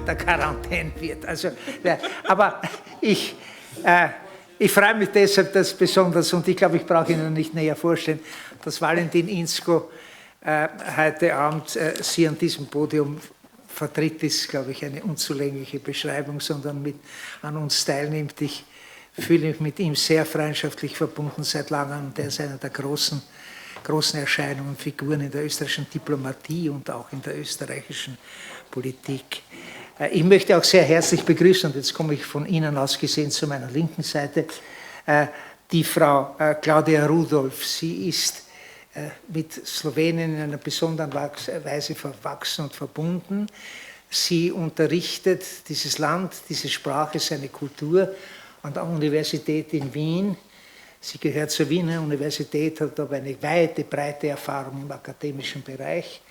der Quarantäne wird. Also, aber ich freue mich deshalb das besonders, und ich glaube, ich brauche Ihnen nicht näher vorstellen, dass Valentin Inzko heute Abend Sie an diesem Podium vertritt, ist, glaube ich, eine unzulängliche Beschreibung, sondern an uns teilnimmt. Ich fühle mich mit ihm sehr freundschaftlich verbunden seit langem, und er ist einer der großen Erscheinungen, Figuren in der österreichischen Diplomatie und auch in der österreichischen Politik. Ich möchte auch sehr herzlich begrüßen, und jetzt komme ich von Ihnen aus gesehen zu meiner linken Seite, die Frau Claudia Rudolph. Sie ist mit Slowenien in einer besonderen Weise verwachsen und verbunden. Sie unterrichtet dieses Land, diese Sprache, seine Kultur an der Universität in Wien. Sie gehört zur Wiener Universität, hat aber eine weite, breite Erfahrung im akademischen Bereich.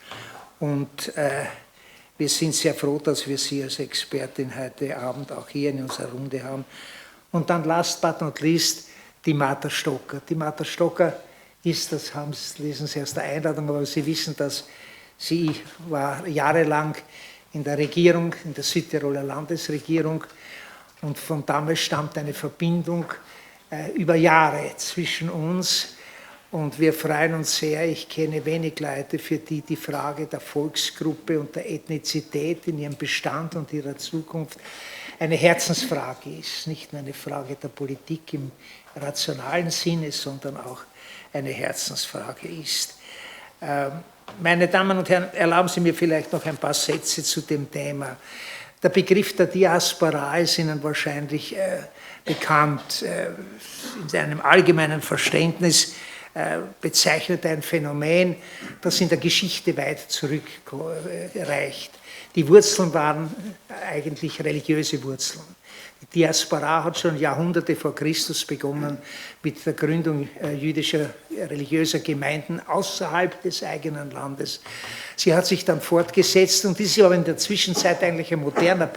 Und wir sind sehr froh, dass wir Sie als Expertin heute Abend auch hier in unserer Runde haben. Und dann last but not least die Martha Stocker. Die Martha Stocker ist, das lesen Sie aus der Einladung, aber Sie wissen, dass sie war jahrelang in der Regierung, in der Südtiroler Landesregierung, und von damals stammt eine Verbindung über Jahre zwischen uns, und wir freuen uns sehr. Ich kenne wenig Leute, für die die Frage der Volksgruppe und der Ethnizität in ihrem Bestand und ihrer Zukunft eine Herzensfrage ist. Nicht nur eine Frage der Politik im rationalen Sinne, sondern auch eine Herzensfrage ist. Meine Damen und Herren, erlauben Sie mir vielleicht noch ein paar Sätze zu dem Thema. Der Begriff der Diaspora ist Ihnen wahrscheinlich bekannt. In einem allgemeinen Verständnis bezeichnet ein Phänomen, das in der Geschichte weit zurückreicht. Die Wurzeln waren eigentlich religiöse Wurzeln. Die Diaspora hat schon Jahrhunderte vor Christus begonnen mit der Gründung jüdischer religiöser Gemeinden außerhalb des eigenen Landes. Sie hat sich dann fortgesetzt und ist aber in der Zwischenzeit eigentlich ein moderner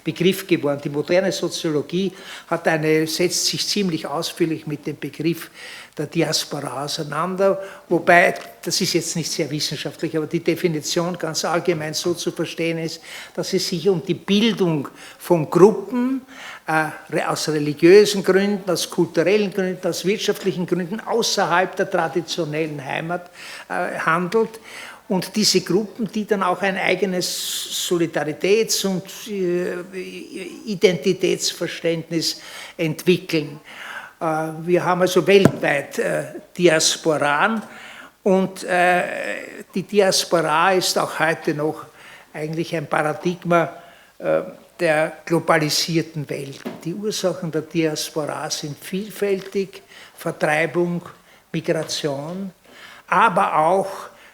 Begriff geworden. Die moderne Soziologie setzt sich ziemlich ausführlich mit dem Begriff der Diaspora auseinander, wobei, das ist jetzt nicht sehr wissenschaftlich, aber die Definition ganz allgemein so zu verstehen ist, dass es sich um die Bildung von Gruppen aus religiösen Gründen, aus kulturellen Gründen, aus wirtschaftlichen Gründen außerhalb der traditionellen Heimat handelt. Und diese Gruppen, die dann auch ein eigenes Solidaritäts- und Identitätsverständnis entwickeln. Wir haben also weltweit Diasporen, und die Diaspora ist auch heute noch eigentlich ein Paradigma der globalisierten Welt. Die Ursachen der Diaspora sind vielfältig: Vertreibung, Migration, aber auch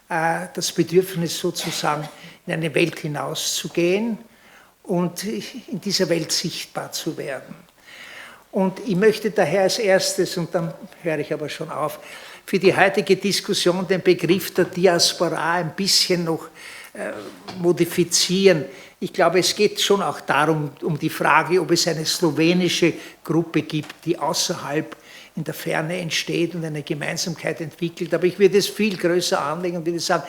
das Bedürfnis, sozusagen in eine Welt hinauszugehen und in dieser Welt sichtbar zu werden. Und ich möchte daher als erstes, und dann höre ich aber schon auf, für die heutige Diskussion den Begriff der Diaspora ein bisschen noch modifizieren. Ich glaube, es geht schon auch darum, um die Frage, ob es eine slowenische Gruppe gibt, die außerhalb in der Ferne entsteht und eine Gemeinsamkeit entwickelt. Aber ich würde es viel größer anlegen und würde sagen,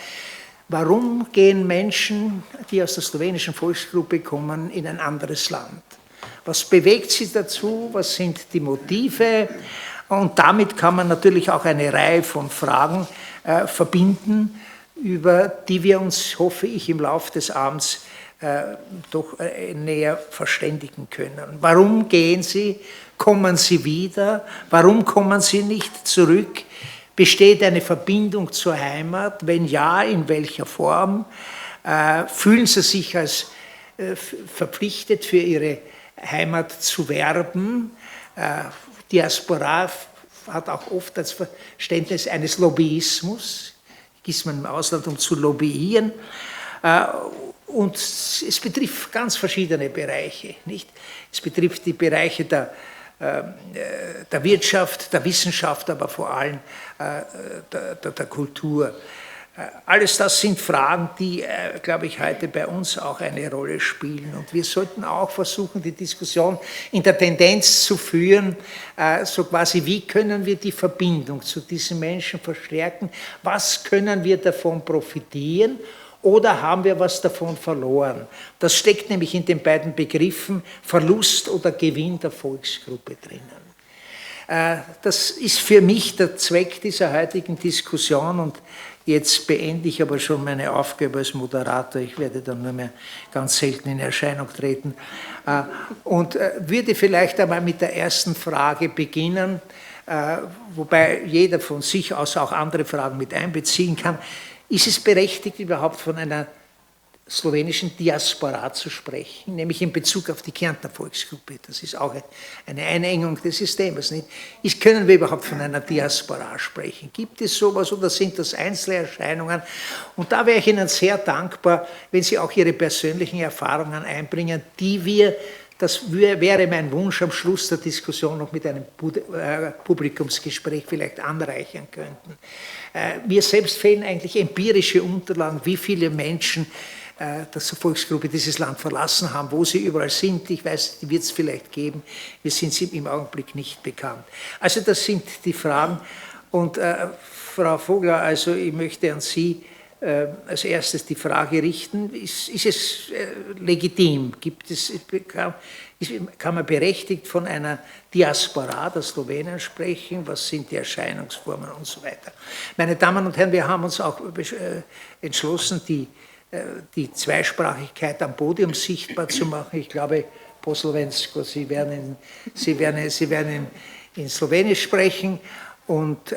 warum gehen Menschen, die aus der slowenischen Volksgruppe kommen, in ein anderes Land? Was bewegt sie dazu? Was sind die Motive? Und damit kann man natürlich auch eine Reihe von Fragen verbinden, über die wir uns, hoffe ich, im Laufe des Abends doch näher verständigen können. Warum gehen sie? Kommen sie wieder? Warum kommen sie nicht zurück? Besteht eine Verbindung zur Heimat? Wenn ja, in welcher Form? Fühlen sie sich als verpflichtet, für ihre Heimat zu werben? Diaspora hat auch oft das Verständnis eines Lobbyismus. Ist man im Ausland, um zu lobbyieren? Und es betrifft ganz verschiedene Bereiche, nicht? Es betrifft die Bereiche der Wirtschaft, der Wissenschaft, aber vor allem der Kultur. Alles das sind Fragen, die, glaube ich, heute bei uns auch eine Rolle spielen. Und wir sollten auch versuchen, die Diskussion in der Tendenz zu führen, so quasi, wie können wir die Verbindung zu diesen Menschen verstärken? Was können wir davon profitieren? Oder haben wir was davon verloren? Das steckt nämlich in den beiden Begriffen Verlust oder Gewinn der Volksgruppe drinnen. Das ist für mich der Zweck dieser heutigen Diskussion und jetzt beende ich aber schon meine Aufgabe als Moderator. Ich werde dann nur mehr ganz selten in Erscheinung treten und würde vielleicht einmal mit der ersten Frage beginnen, wobei jeder von sich aus auch andere Fragen mit einbeziehen kann. Ist es berechtigt, überhaupt von einer slowenischen Diaspora zu sprechen, nämlich in Bezug auf die Kärntner Volksgruppe? Das ist auch eine Einengung des Systems. Nicht? Können wir überhaupt von einer Diaspora sprechen? Gibt es sowas oder sind das Einzelerscheinungen? Und da wäre ich Ihnen sehr dankbar, wenn Sie auch Ihre persönlichen Erfahrungen einbringen, die wir, das wäre mein Wunsch, am Schluss der Diskussion noch mit einem Publikumsgespräch vielleicht anreichern könnten. Mir selbst fehlen eigentlich empirische Unterlagen, wie viele Menschen der Volksgruppe dieses Land verlassen haben, wo sie überall sind. Ich weiß, die wird es vielleicht geben. Wir sind sie im Augenblick nicht bekannt. Also das sind die Fragen. Und Frau Vogler, also ich möchte an Sie als erstes die Frage richten, ist es legitim? Kann man berechtigt von einer Diaspora der Slowenen sprechen? Was sind die Erscheinungsformen und so weiter? Meine Damen und Herren, wir haben uns auch entschlossen, die Zweisprachigkeit am Podium sichtbar zu machen. Ich glaube, po slovensko, Sie werden in Slowenisch sprechen. Und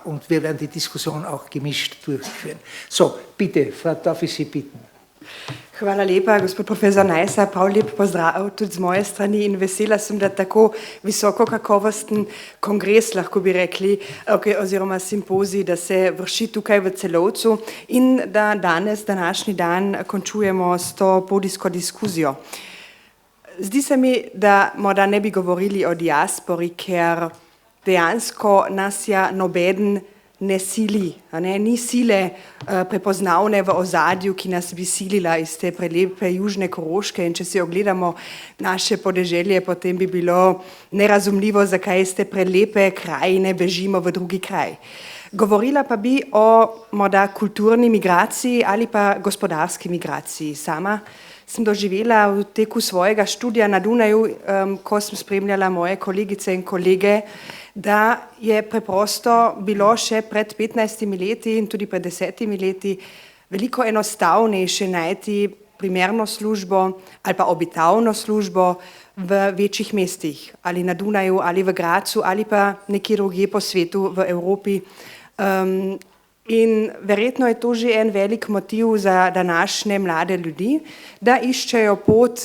und wir werden die Diskussion auch gemischt durchführen. So, bitte, darf ich Sie bitten. Hvala lepa, gospod profesor Najsa, prav lep pozdrav tudi z moje strani in vesela sem, da tako visoko kakovosten kongres, lahko bi rekli, oziroma simpozij, da se vrši tukaj v Celovcu in da danes, današnji dan, končujemo s to podijsko diskuzijo. Zdi se mi, da morda ne bi govorili o diaspori, ker dejansko nas ja nobeden ne sili, ni sile prepoznavne v ozadju, ki nas bi silila iz te prelepe južne Koroške in če si ogledamo naše podeželje, potem bi bilo nerazumljivo, zakaj iz te prelepe krajine bežimo v drugi kraj. Govorila pa bi o morda kulturni migraciji ali pa gospodarski migraciji. Sama sem doživela v teku svojega študija na Dunaju, ko sem spremljala moje kolegice in kolege, da je preprosto bilo še pred 15 leti in tudi pred 10 leti veliko enostavnejše najti primerno službo ali pa obitavno službo v večjih mestih, ali na Dunaju, ali v Gracu, ali pa nekje drugje po svetu v Evropi. In verjetno je to že en velik motiv za današnje mlade ljudi, da iščejo pot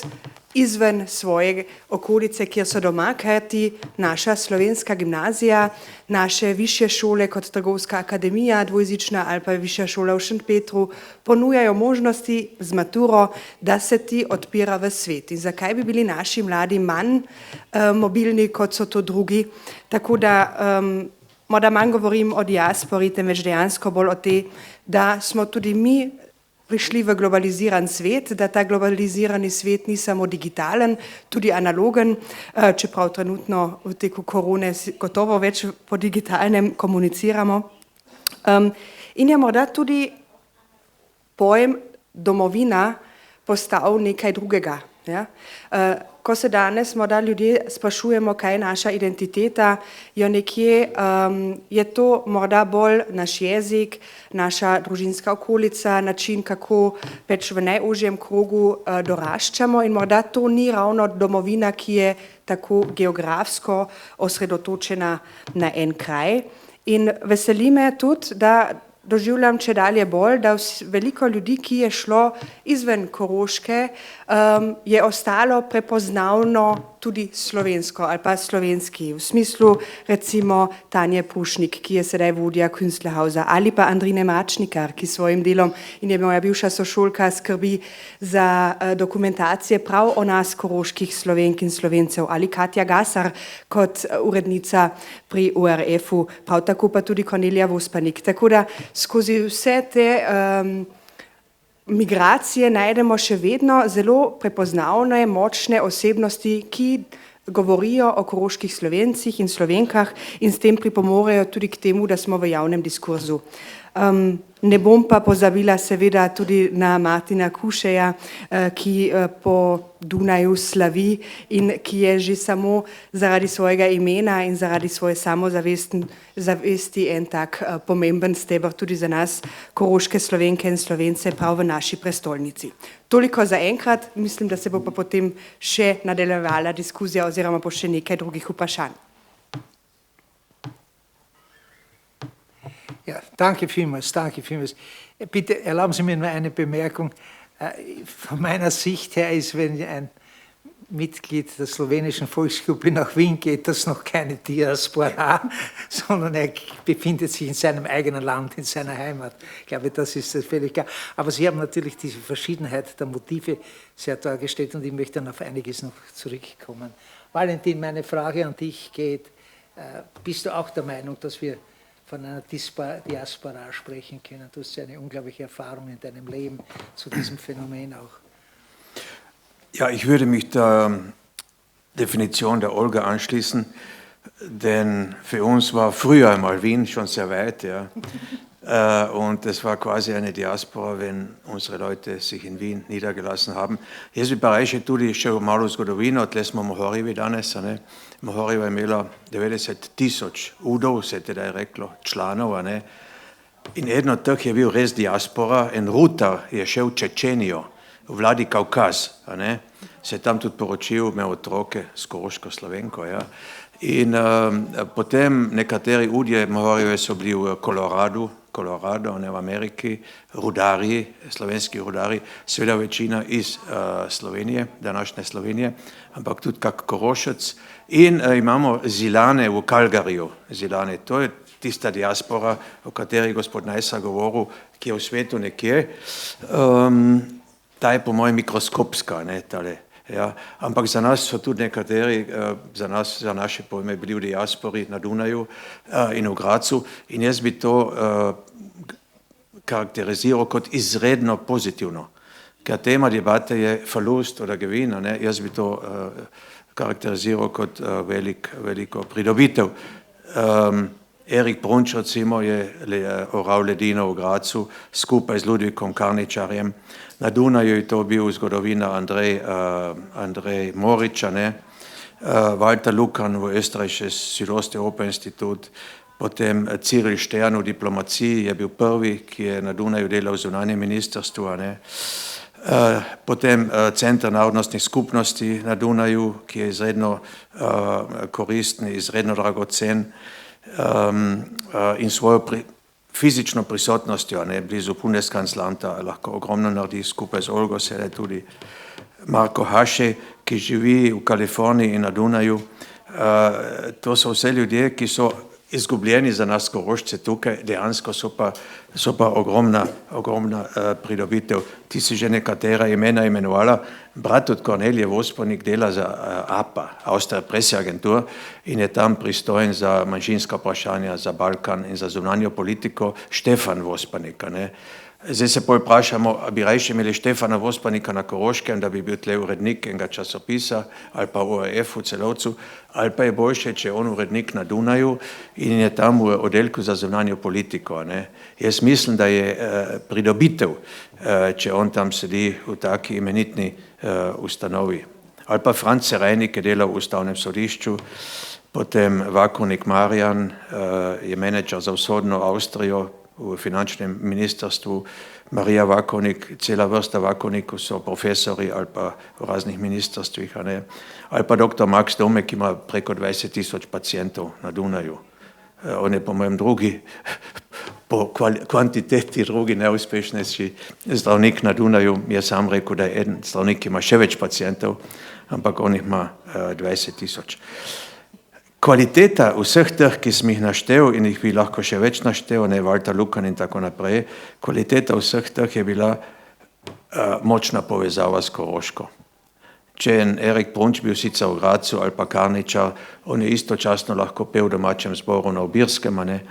izven svoje okolice, kjer so doma, kajti naša slovenska gimnazija, naše višje šole kot Trgovska akademija, dvojezična ali pa višja šola v Šentpetru ponujajo možnosti z maturo, da se ti odpira v svet. In zakaj bi bili naši mladi manj mobilni, kot so to drugi? Tako da morda manj govorim o diaspori, temveč dejansko bolj o tem, da smo tudi mi prišli v globaliziran svet, da ta globalizirani svet ni samo digitalen, tudi analogen, čeprav trenutno v teku korone gotovo več po digitalnem komuniciramo. In je morda tudi pojem domovina postal nekaj drugega. Ja? Ko se danes morda ljudje sprašujemo, kaj je naša identiteta, je to morda bolj naš jezik, naša družinska okolica, način, kako pač v najožjem krogu doraščamo in morda to ni ravno domovina, ki je tako geografsko osredotočena na en kraj. In veseli me tudi, da doživljam čedalje bolj, da veliko ljudi, ki je šlo izven Koroške, je ostalo prepoznavno tudi slovensko ali pa slovenski, v smislu recimo Tanje Pušnik, ki je sedaj vodja Künstlerhausa, ali pa Andrine Mačnikar, ki svojim delom in je moja bivša sošolka skrbi za dokumentacije prav o nas, koroških Slovenk in Slovencev, ali Katja Gasar kot urednica pri ORF-u, prav tako pa tudi Kornelija Vospanik. Tako da skozi vse te migracije najdemo še vedno zelo prepoznavne, močne osebnosti, ki govorijo o koroških Slovencih in Slovenkah in s tem pripomorejo tudi k temu, da smo v javnem diskurzu. Ne bom pa pozabila seveda tudi na Martina Kušeja, ki po Dunaju slavi in ki je že samo zaradi svojega imena in zaradi svoje samozavesti en tak pomemben steber tudi za nas, koroške Slovenke in Slovence, prav v naši prestolnici. Toliko za enkrat, mislim, da se bo pa potem še nadaljevala diskuzija oziroma bo še nekaj drugih vprašanj. Ja, danke vielmals, danke vielmals. Bitte erlauben Sie mir nur eine Bemerkung. Von meiner Sicht her ist, wenn ein Mitglied der slowenischen Volksgruppe nach Wien geht, das noch keine Diaspora, sondern er befindet sich in seinem eigenen Land, in seiner Heimat. Ich glaube, das ist völlig klar. Aber Sie haben natürlich diese Verschiedenheit der Motive sehr dargestellt und ich möchte dann auf einiges noch zurückkommen. Valentin, meine Frage an dich geht, bist du auch der Meinung, dass wir von einer Diaspora sprechen können? Du hast ja eine unglaubliche Erfahrung in deinem Leben zu diesem Phänomen auch. Ja, ich würde mich der Definition der Olga anschließen, denn für uns war früher einmal Wien schon sehr weit, ja. Und es war quasi eine Diaspora, wenn unsere Leute sich in Wien niedergelassen haben. Jaz bi pa rajše tudi šel malo v zgodovino, tle smo Mohorivi danes, ne. Mohoriva je imela 90,000 udov, se je tedaj reklo, članov, ne. In eden od teh je bil res diaspora, en Rutar je šel v Čečenijo, v Vladi Kaukaz, ne. Se je tam tudi poročil, imel otroke s koroško Slovenko, ja. In potem nekateri udje Mohorive so bili v Colorado, ne, v Ameriki, rudarji, slovenski rudarji, seveda večina iz Slovenije, današnje Slovenije, ampak tudi kak Korošec. In imamo Zilane v Calgaryju. Zilane, to je tista diaspora, o kateri gospod Najsa govoril, ki je v svetu nekje. Ta je po mojem mikroskopska, ne, tale. Ja, ampak za nas so tudi nekateri, za naše pojme bili v diaspori na Dunaju in v Gracu in jaz bi to karakteriziral kot izredno pozitivno. Ker tema debate je Verlust oder Gewinn, ne, jaz bi to karakteriziral kot veliko pridobitev. Erik Brunč recimo je oral ledino v Gracu skupaj z Ludvikom Karničarjem. Na Dunaju je to bil zgodovinar Andrej Moriča, ne. Walter Lukan v Österreichisches Südosteuropa-Institut, potem Cyril Stern v diplomaciji je bil prvi, ki je na Dunaju delal v zunanjem ministrstvu, ne. Potem Center narodnostnih skupnosti na Dunaju, ki je izredno koristen, izredno dragocen in svojo fizično prisotnostjo, ne, blizu Bundeskanzlanta, lahko ogromno naredi skupaj z Olgo, sedaj tudi Marko Haše, ki živi v Kaliforniji in na Dunaju. To so vse ljudje, ki so izgubljeni za nas Korošce tukaj, dejansko so pa ogromna pridobitev. Ti si že nekatera imena imenovala. Brat od Kornelije Vospanik dela za APA, Austria Presse Agentur, in je tam pristojen za manjšinska vprašanja, za Balkan in za zunanjo politiko, Štefan Vospanika, ne. Zdaj se pol vprašamo, a bi rajše imeli Štefana Vospanika na Koroškem, da bi bil tle urednik enega časopisa ali pa v ORF v Celovcu, ali pa je boljše, če je on urednik na Dunaju in je tam v oddelku za zunanjo politiko, ne. Jaz mislim, da je pridobitev, če on tam sedi v taki imenitni ustanovi. Ali pa Franz Serejnik je delal v Ustavnem sodišču, potem Vakovnik Marjan je menedžer za vzhodno Avstrijo v finančnem ministrstvu, Marija Vakovnik, cela vrsta Vakovnikov so profesori ali pa v raznih ministrstvih, ne. Ali pa dr. Max Domek, ki ima preko 20,000 pacientov na Dunaju. On je po mojem drugi, po kvantiteti drugi najuspešnejši zdravnik na Dunaju. Jaz sam rekel, da je en zdravnik, ki ima še več pacientov, ampak on jih ima 20,000. Kvaliteta vseh teh, ki sem jih naštel in jih bi lahko še več naštel, ne, Walter Lukan in tako naprej, kvaliteta vseh teh je bila močna povezava s Koroško. Če je Erik Brunč bil sicer v Gracu ali pa Karničar, on je istočasno lahko pel v domačem zboru na Obirskem, ne,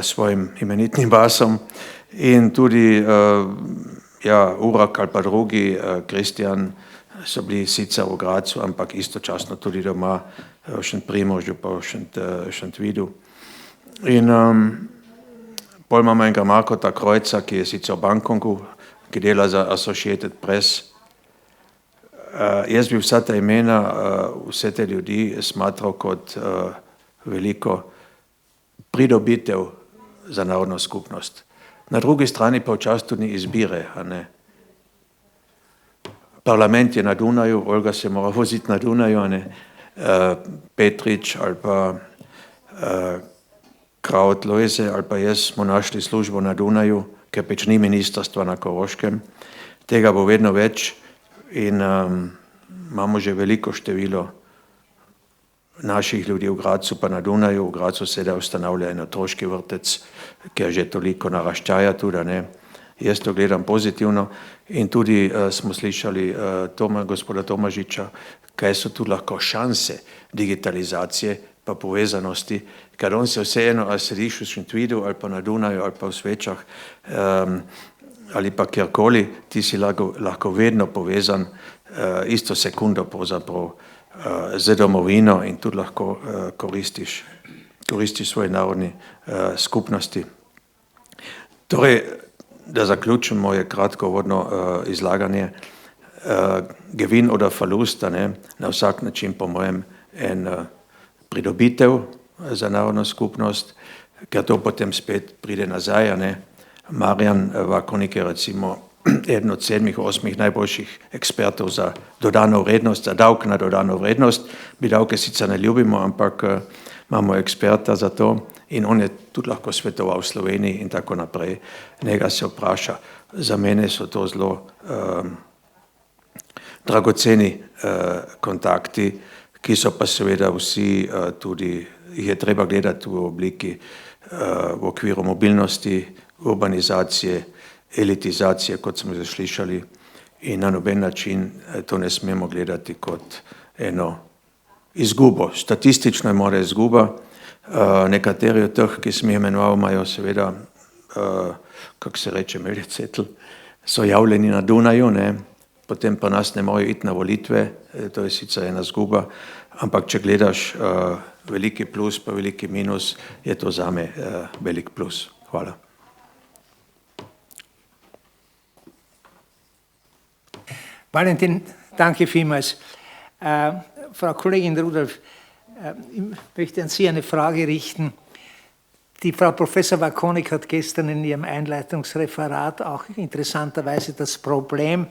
svojim imenitnim basom in tudi Urak ali pa drugi, Kristjan, so bili sicer v Gracu, ampak istočasno tudi doma v Šentprimožu pa v Šentvidu. In Pol imamo enega Markota Krojca, ki je sicer v Bangkoku, ki dela za Associated Press. Jaz bi vsa ta imena, vse te ljudi smatral kot veliko pridobitev za narodno skupnost. Na drugi strani pa včasih tudi ni izbire. A ne? Parlament je na Dunaju, Olga se mora voziti na Dunaju, a ne? Petrič ali pa Kraut Lojze ali pa jaz smo našli službo na Dunaju, ker pač ni ministrstva na Koroškem. Tega bo vedno več in imamo že veliko število naših ljudi v Gracu pa na Dunaju. V Gracu se da ustanavlja en otroški vrtec, ker že toliko naraščaja tudi, ne. Jaz to gledam pozitivno in tudi smo slišali gospoda Tomažiča, kaj so tu lahko šanse digitalizacije pa povezanosti, ker on se vseeno, ali sediš v Šentvidu ali pa na Dunaju ali pa v Svečah ali pa kjerkoli, ti si lahko vedno povezan isto sekundo pravzaprav z domovino in tudi lahko koristiš svoje narodni skupnosti. Torej, da zaključim moje kratko uvodno izlaganje, Gewinn oder Verlust, ne, na vsak način po mojem en pridobitev za narodno skupnost, ker to potem spet pride nazaj, ne. Marjan Vakonik je recimo eden od 7, 8 najboljših ekspertov za dodano vrednost, za davek na dodano vrednost. Mi davke sicer ne ljubimo, ampak imamo eksperta za to in on je tudi lahko svetoval v Sloveniji in tako naprej. Njega se vpraša. Za mene so to zelo dragoceni kontakti, ki so pa seveda vsi tudi, jih je treba gledati v obliki, v okviru mobilnosti, urbanizacije, elitizacije, kot smo že slišali, in na noben način to ne smemo gledati kot eno izgubo. Statistično je mora izguba. Nekateri od teh, ki sem jih imenoval, imajo seveda, kako se reče, Meljecetl, so javljeni na Dunaju, ne, potem pa nas ne morejo iti na volitve, to je sicer ena izguba, ampak če gledaš veliki plus pa veliki minus, je to zame velik plus. Hvala. Valentin, danke vielmals. Frau Kollegin Rudolph, ich möchte an Sie eine Frage richten. Die Frau Professor Vakonik hat gestern in ihrem Einleitungsreferat auch interessanterweise das Problem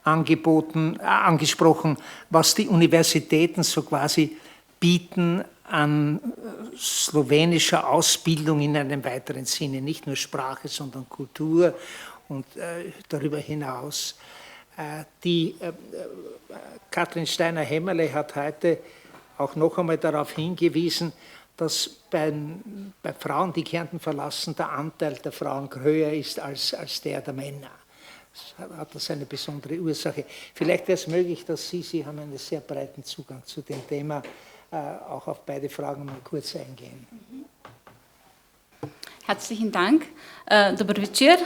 angesprochen, was die Universitäten so quasi bieten an slowenischer Ausbildung in einem weiteren Sinne, nicht nur Sprache, sondern Kultur und darüber hinaus. Die Kathrin Steiner-Hämmerle hat heute auch noch einmal darauf hingewiesen, dass bei Frauen, die Kärnten verlassen, der Anteil der Frauen höher ist als der der Männer. Hat das eine besondere Ursache? Vielleicht wäre es möglich, dass Sie haben einen sehr breiten Zugang zu dem Thema, auch auf beide Fragen mal kurz eingehen. Herzlichen Dank. Dober večer.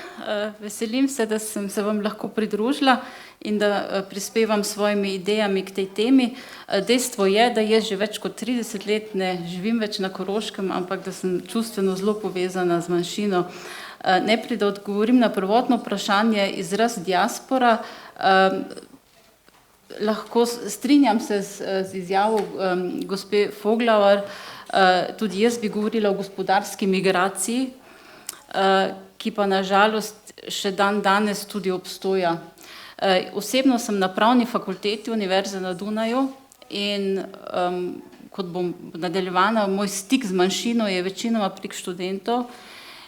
Veselim se, da sem se vam lahko pridružila in da prispevam svojimi idejami k tej temi. Dejstvo je, da jaz že več kot 30 let ne živim več na Koroškem, ampak da sem čustveno zelo povezana z manjšino. Najprej, da odgovorim na prvotno vprašanje, izraz diaspora. Lahko strinjam se z izjavo gospe Foglauer. Tudi jaz bi govorila o gospodarski migraciji, ki pa nažalost še dan danes tudi obstoja. Osebno sem na Pravni fakulteti Univerze na Dunaju in kot bom nadaljevana, moj stik z manjšino je večinoma prek študentov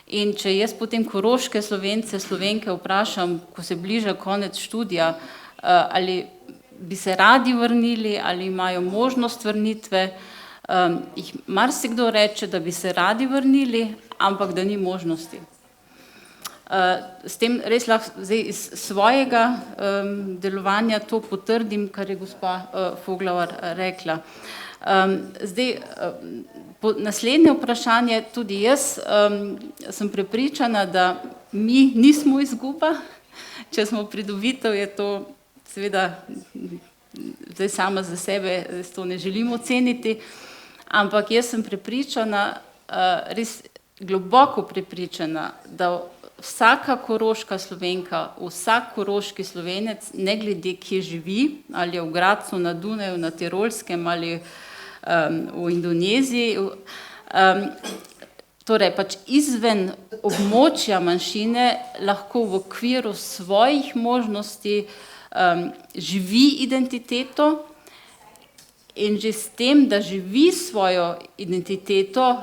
in če jaz potem koroške Slovence, Slovenke vprašam, ko se bliža konec študija, ali bi se radi vrnili, ali imajo možnost vrnitve, jih marsikdo reče, da bi se radi vrnili, ampak da ni možnosti. S tem res lahko zdaj iz svojega delovanja to potrdim, kar je gospa Foglauer rekla. Zdaj, naslednje vprašanje, tudi jaz sem prepričana, da mi nismo izguba, če smo pridobitev, je to seveda, zdaj sama za sebe to ne želim oceniti, ampak jaz sem prepričana, res globoko prepričana, da vsaka koroška Slovenka, vsak koroški Slovenec, ne glede kje živi, ali je v Gradcu, na Dunaju, na Tirolskem ali v Indoneziji, torej pač izven območja manjšine lahko v okviru svojih možnosti živi identiteto in že s tem, da živi svojo identiteto,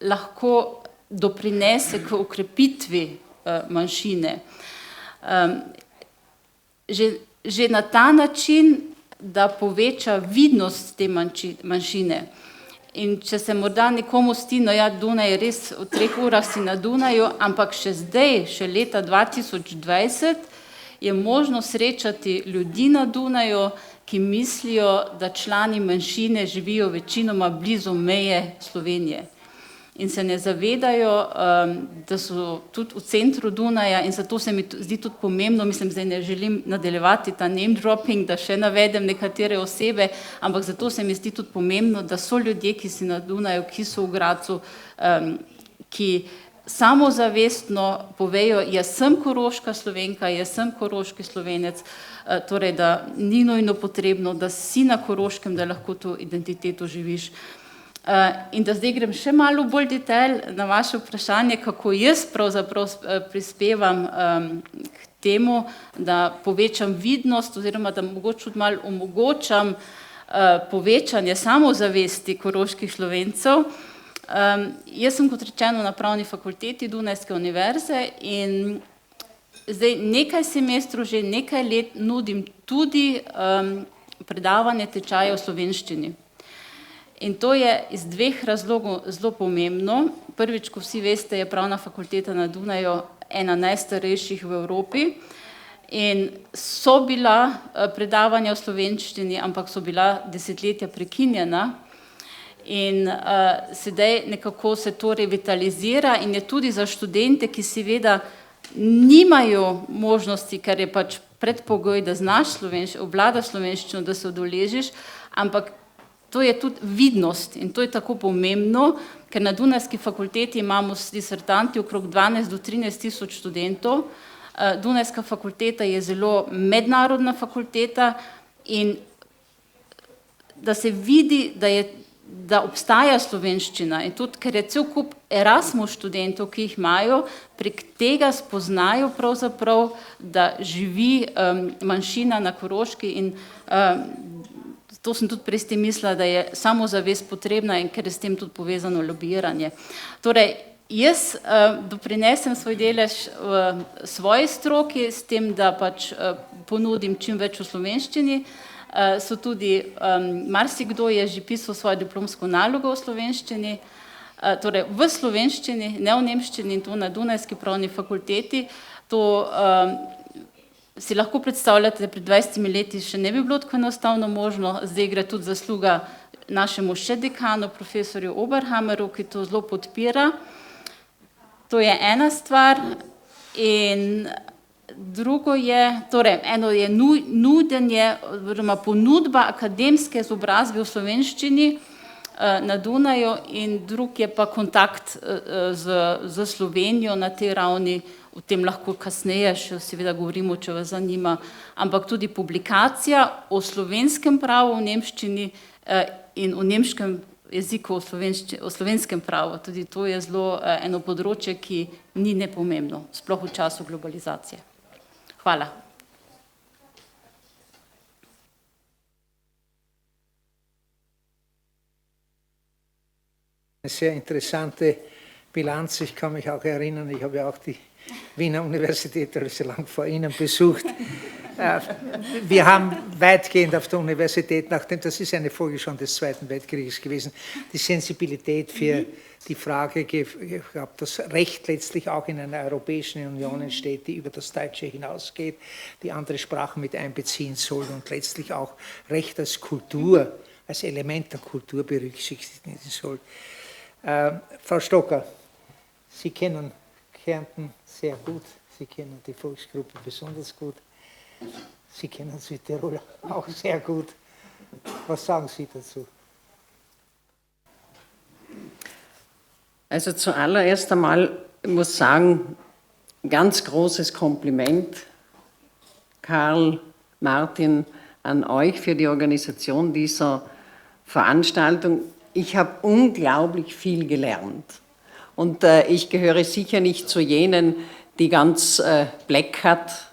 lahko doprinese k okrepitvi manjšine. Že na ta način, da poveča vidnost te manjšine. In če se morda nekomu zdi, no ja, Dunaj je res v 3 urah si na Dunaju, ampak še zdaj, še leta 2020, je možno srečati ljudi na Dunaju, ki mislijo, da člani manjšine živijo večinoma blizu meje Slovenije. In se ne zavedajo, da so tudi v centru Dunaja, in zato se mi zdi tudi pomembno, mislim, zdaj ne želim nadaljevati ta name dropping, da še navedem nekatere osebe, ampak zato se mi zdi tudi pomembno, da so ljudje, ki si na Dunaju, ki so v Gradcu, ki samozavestno povejo, jaz sem koroška Slovenka, jaz sem koroški Slovenec, torej da ni nujno potrebno, da si na Koroškem, da lahko to identiteto živiš. In da zdaj grem še malo bolj detajl na vaše vprašanje, kako jaz pravzaprav prispevam k temu, da povečam vidnost oziroma da mogoče tudi malo omogočam povečanje samozavesti koroških Slovencev. Jaz sem, kot rečeno, na Pravni fakulteti Dunajske univerze in zdaj nekaj semestrov, že nekaj let nudim tudi predavanje tečaja v slovenščini. In to je iz 2 razlogov zelo pomembno. Prvič, ko vsi veste, je Pravna fakulteta na Dunaju ena najstarejših v Evropi in so bila predavanja v slovenščini, ampak so bila desetletja prekinjena in sedaj nekako se to revitalizira in je tudi za študente, ki seveda nimajo možnosti, ker je pač predpogoj, da znaš obvladaš slovenščino, da se udeležiš, ampak to je tudi vidnost in to je tako pomembno, ker na Dunajski fakulteti imamo s disertanti okrog 12 do 13 tisoč študentov. Dunajska fakulteta je zelo mednarodna fakulteta in da se vidi, da obstaja slovenščina in tudi, ker je cel kup Erasmus študentov, ki jih imajo, prek tega spoznajo pravzaprav, da živi manjšina na Koroški in to sem tudi prej s tem mislila, da je samozavest potrebna in ker je s tem tudi povezano lobiranje. Torej, jaz doprinesem svoj delež v svoji stroki s tem, da pač ponudim čim več v slovenščini. So tudi, marsikdo je že pisal svojo diplomsko nalogo v slovenščini, torej v slovenščini, ne v nemščini in to na Dunajski pravni fakulteti. To si lahko predstavljate, da pred 20 leti še ne bi bilo tako enostavno možno, zdaj gre tudi zasluga našemu še dekanu, profesorju Oberhammeru, ki to zelo podpira. To je ena stvar in drugo je, torej eno je nudenje oziroma ponudba akademske izobrazbe v slovenščini na Dunaju in drug je pa kontakt z Slovenijo na tej ravni. O tem lahko kasneje še seveda govorimo, če vas zanima, ampak tudi publikacija o slovenskem pravu v nemščini in o nemškem jeziku o slovenskem pravu. Tudi to je zelo eno področje, ki ni nepomembno, sploh v času globalizacije. Hvala. Sehr interessante Bilanz. Ich kann mich auch erinnern, ich habe ja auch die Wiener Universität sehr lang vor Ihnen besucht. Wir haben weitgehend auf der Universität, nachdem das ist eine Folge schon des Zweiten Weltkrieges gewesen, die Sensibilität für die Frage gehabt, dass Recht letztlich auch in einer Europäischen Union entsteht, die über das Deutsche hinausgeht, die andere Sprachen mit einbeziehen soll und letztlich auch Recht als Kultur, als Element der Kultur berücksichtigen soll. Frau Stocker, Sie kennen Kärnten sehr gut, Sie kennen die Volksgruppe besonders gut, Sie kennen Südtirol auch sehr gut. Was sagen Sie dazu? Also zuallererst einmal muss ich sagen, ganz großes Kompliment, Karl, Martin, an euch für die Organisation dieser Veranstaltung. Ich habe unglaublich viel gelernt und ich gehöre sicher nicht zu jenen, die ganz black hat,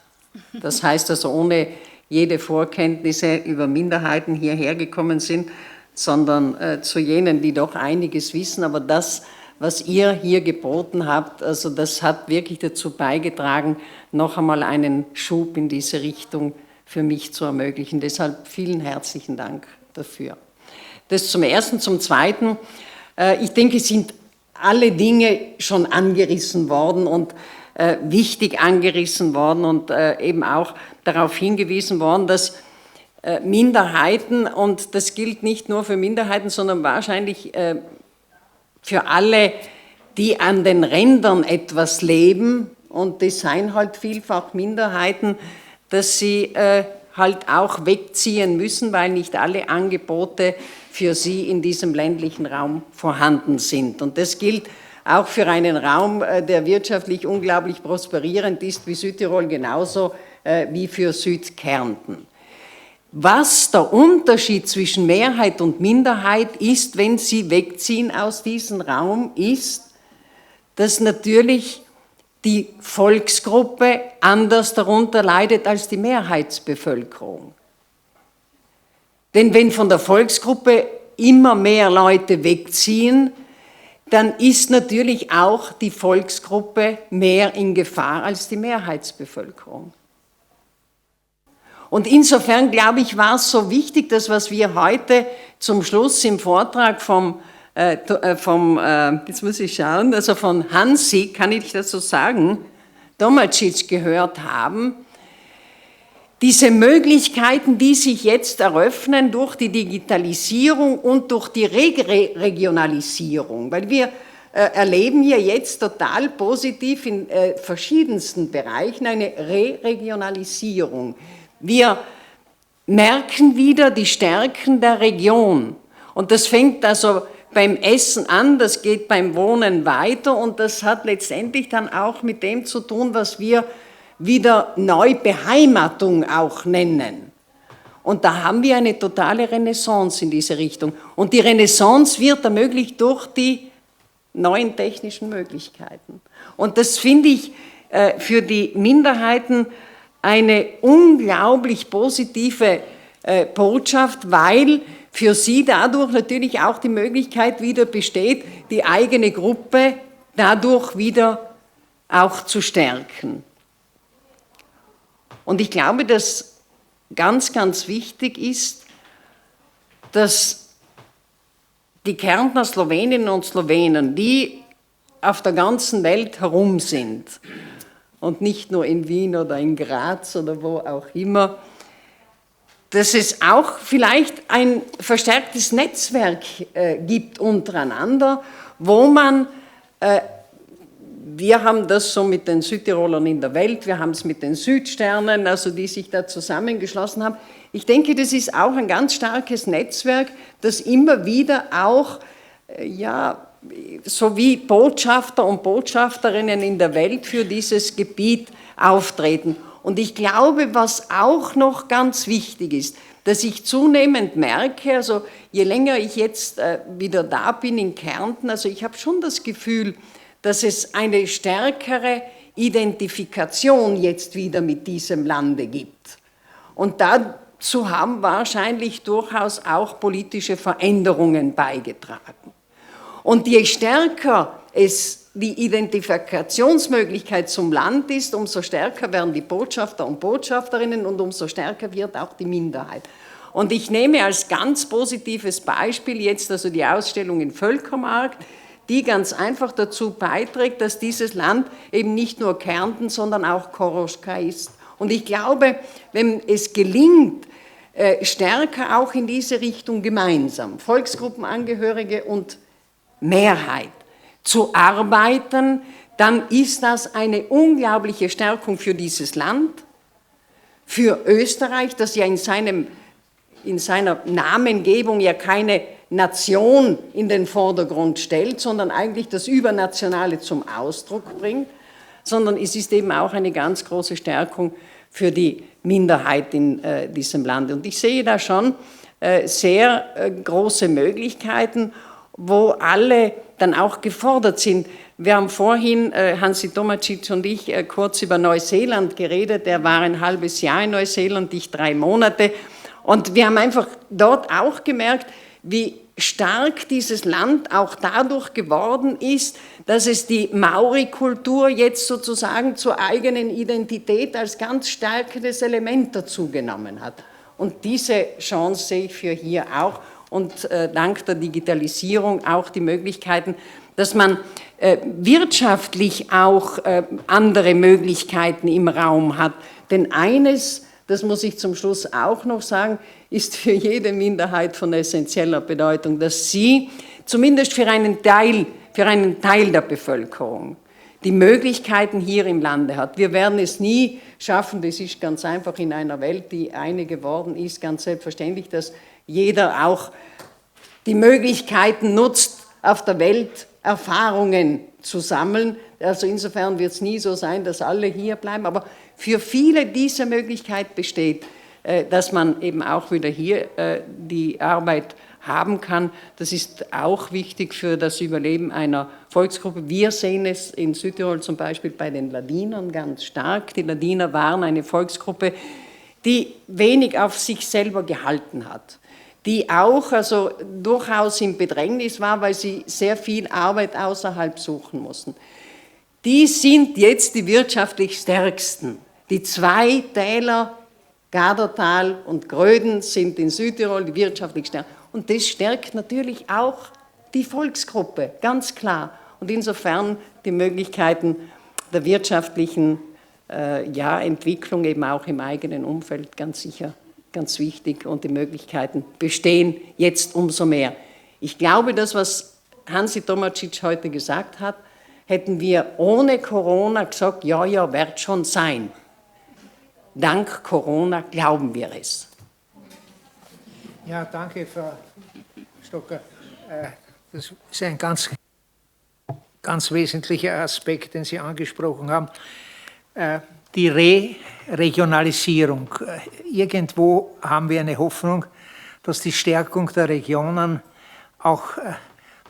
das heißt also ohne jede Vorkenntnisse über Minderheiten hierher gekommen sind, sondern zu jenen, die doch einiges wissen, aber das, was ihr hier geboten habt, also das hat wirklich dazu beigetragen, noch einmal einen Schub in diese Richtung für mich zu ermöglichen. Deshalb vielen herzlichen Dank dafür. Das zum Ersten. Zum Zweiten, ich denke, es sind alle Dinge schon angerissen worden und wichtig angerissen worden und eben auch darauf hingewiesen worden, dass Minderheiten, und das gilt nicht nur für Minderheiten, sondern wahrscheinlich für alle, die an den Rändern etwas leben, und das seien halt vielfach Minderheiten, dass sie halt auch wegziehen müssen, weil nicht alle Angebote für sie in diesem ländlichen Raum vorhanden sind. Und das gilt auch für einen Raum, der wirtschaftlich unglaublich prosperierend ist, wie Südtirol genauso wie für Südkärnten. Was der Unterschied zwischen Mehrheit und Minderheit ist, wenn sie wegziehen aus diesem Raum, ist, dass natürlich die Volksgruppe anders darunter leidet als die Mehrheitsbevölkerung. Denn wenn von der Volksgruppe immer mehr Leute wegziehen, dann ist natürlich auch die Volksgruppe mehr in Gefahr als die Mehrheitsbevölkerung. Und insofern, glaube ich, war es so wichtig, dass was wir heute zum Schluss im Vortrag jetzt muss ich schauen, also von Hansi, kann ich das so sagen, Tomacic gehört haben, diese Möglichkeiten, die sich jetzt eröffnen durch die Digitalisierung und durch die Regionalisierung, weil wir erleben hier jetzt total positiv in verschiedensten Bereichen eine Re-Regionalisierung. Wir merken wieder die Stärken der Region und das fängt also beim Essen an, das geht beim Wohnen weiter und das hat letztendlich dann auch mit dem zu tun, was wir wieder Neubeheimatung auch nennen. Und da haben wir eine totale Renaissance in diese Richtung. Und die Renaissance wird ermöglicht durch die neuen technischen Möglichkeiten. Und das finde ich für die Minderheiten eine unglaublich positive Botschaft, weil für sie dadurch natürlich auch die Möglichkeit wieder besteht, die eigene Gruppe dadurch wieder auch zu stärken. Und ich glaube, dass ganz, ganz wichtig ist, dass die Kärntner Sloweninnen und Slowenen, die auf der ganzen Welt herum sind und nicht nur in Wien oder in Graz oder wo auch immer, dass es auch vielleicht ein verstärktes Netzwerk gibt untereinander, wo man, wir haben das so mit den Südtirolern in der Welt, wir haben es mit den Südsternen, also die sich da zusammengeschlossen haben. Ich denke, das ist auch ein ganz starkes Netzwerk, das immer wieder auch, ja, so wie Botschafter und Botschafterinnen in der Welt für dieses Gebiet auftreten. Und ich glaube, was auch noch ganz wichtig ist, dass ich zunehmend merke, also je länger ich jetzt wieder da bin in Kärnten, also ich habe schon das Gefühl, dass es eine stärkere Identifikation jetzt wieder mit diesem Lande gibt. Und dazu haben wahrscheinlich durchaus auch politische Veränderungen beigetragen. Und je stärker es die Identifikationsmöglichkeit zum Land ist, umso stärker werden die Botschafter und Botschafterinnen und umso stärker wird auch die Minderheit. Und ich nehme als ganz positives Beispiel jetzt also die Ausstellung in Völkermarkt, die ganz einfach dazu beiträgt, dass dieses Land eben nicht nur Kärnten, sondern auch Koroschka ist. Und ich glaube, wenn es gelingt, stärker auch in diese Richtung gemeinsam, Volksgruppenangehörige und Mehrheit, zu arbeiten, dann ist das eine unglaubliche Stärkung für dieses Land, für Österreich, das ja in seiner Namengebung ja keine Nation in den Vordergrund stellt, sondern eigentlich das Übernationale zum Ausdruck bringt, sondern es ist eben auch eine ganz große Stärkung für die Minderheit in diesem Land. Und ich sehe da schon sehr große Möglichkeiten, wo alle dann auch gefordert sind. Wir haben vorhin, Hansi Tomacic und ich, kurz über Neuseeland geredet. Er war ein halbes Jahr in Neuseeland, ich 3 Monate. Und wir haben einfach dort auch gemerkt, wie stark dieses Land auch dadurch geworden ist, dass es die Maori-Kultur jetzt sozusagen zur eigenen Identität als ganz stärkendes Element dazu genommen hat. Und diese Chance sehe ich für hier auch und dank der Digitalisierung auch die Möglichkeiten, dass man wirtschaftlich auch andere Möglichkeiten im Raum hat. Denn eines, das muss ich zum Schluss auch noch sagen, ist für jede Minderheit von essentieller Bedeutung, dass sie zumindest für einen Teil der Bevölkerung die Möglichkeiten hier im Lande hat. Wir werden es nie schaffen, das ist ganz einfach in einer Welt, die eine geworden ist, ganz selbstverständlich, dass jeder auch die Möglichkeiten nutzt, auf der Welt Erfahrungen zu sammeln. Also insofern wird es nie so sein, dass alle hier bleiben, aber für viele diese Möglichkeit besteht, dass man eben auch wieder hier die Arbeit haben kann. Das ist auch wichtig für das Überleben einer Volksgruppe. Wir sehen es in Südtirol zum Beispiel bei den Ladinern ganz stark. Die Ladiner waren eine Volksgruppe, die wenig auf sich selber gehalten hat, die auch also durchaus im Bedrängnis war, weil sie sehr viel Arbeit außerhalb suchen mussten. Die sind jetzt die wirtschaftlich stärksten. Die 2 Täler, Gadertal und Gröden, sind in Südtirol die wirtschaftlich stärksten. Und das stärkt natürlich auch die Volksgruppe, ganz klar. Und insofern die Möglichkeiten der wirtschaftlichen Entwicklung eben auch im eigenen Umfeld ganz sicher ganz wichtig und die Möglichkeiten bestehen jetzt umso mehr. Ich glaube, das, was Hansi Tomacic heute gesagt hat, hätten wir ohne Corona gesagt, ja, wird schon sein. Dank Corona glauben wir es. Ja, danke, Frau Stocker. Das ist ein ganz wesentlicher Aspekt, den Sie angesprochen haben. Die Regionalisierung. Irgendwo haben wir eine Hoffnung, dass die Stärkung der Regionen auch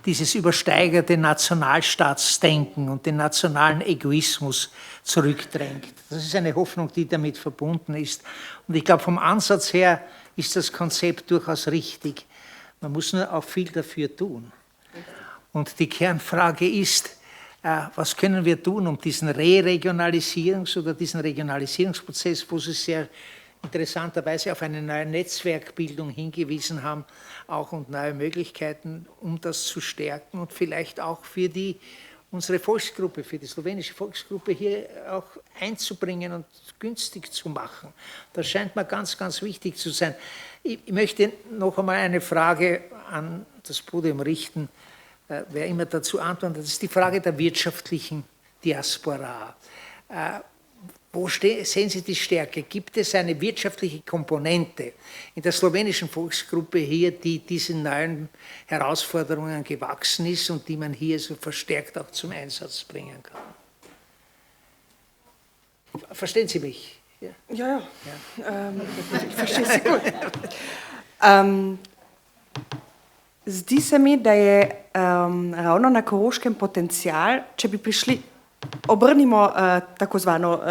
dieses übersteigerte Nationalstaatsdenken und den nationalen Egoismus zurückdrängt. Das ist eine Hoffnung, die damit verbunden ist. Und ich glaube, vom Ansatz her ist das Konzept durchaus richtig. Man muss nur auch viel dafür tun. Und die Kernfrage ist, was können wir tun, um diesen Re-Regionalisierungs- oder diesen Regionalisierungsprozess, wo Sie sehr interessanterweise auf eine neue Netzwerkbildung hingewiesen haben, auch und neue Möglichkeiten, um das zu stärken und vielleicht auch für unsere Volksgruppe, für die slowenische Volksgruppe hier auch einzubringen und günstig zu machen. Das scheint mir ganz, ganz wichtig zu sein. Ich möchte noch einmal eine Frage an das Podium richten. Wer immer dazu antwortet, das ist die Frage der wirtschaftlichen Diaspora. Wo sehen Sie die Stärke? Gibt es eine wirtschaftliche Komponente in der slowenischen Volksgruppe hier, die diesen neuen Herausforderungen gewachsen ist und die man hier so verstärkt auch zum Einsatz bringen kann? Verstehen Sie mich? Ja. Ich verstehe Sie gut. Zdi se mi, da je ravno na koroškem potencial, če bi prišli, obrnimo tako zvano,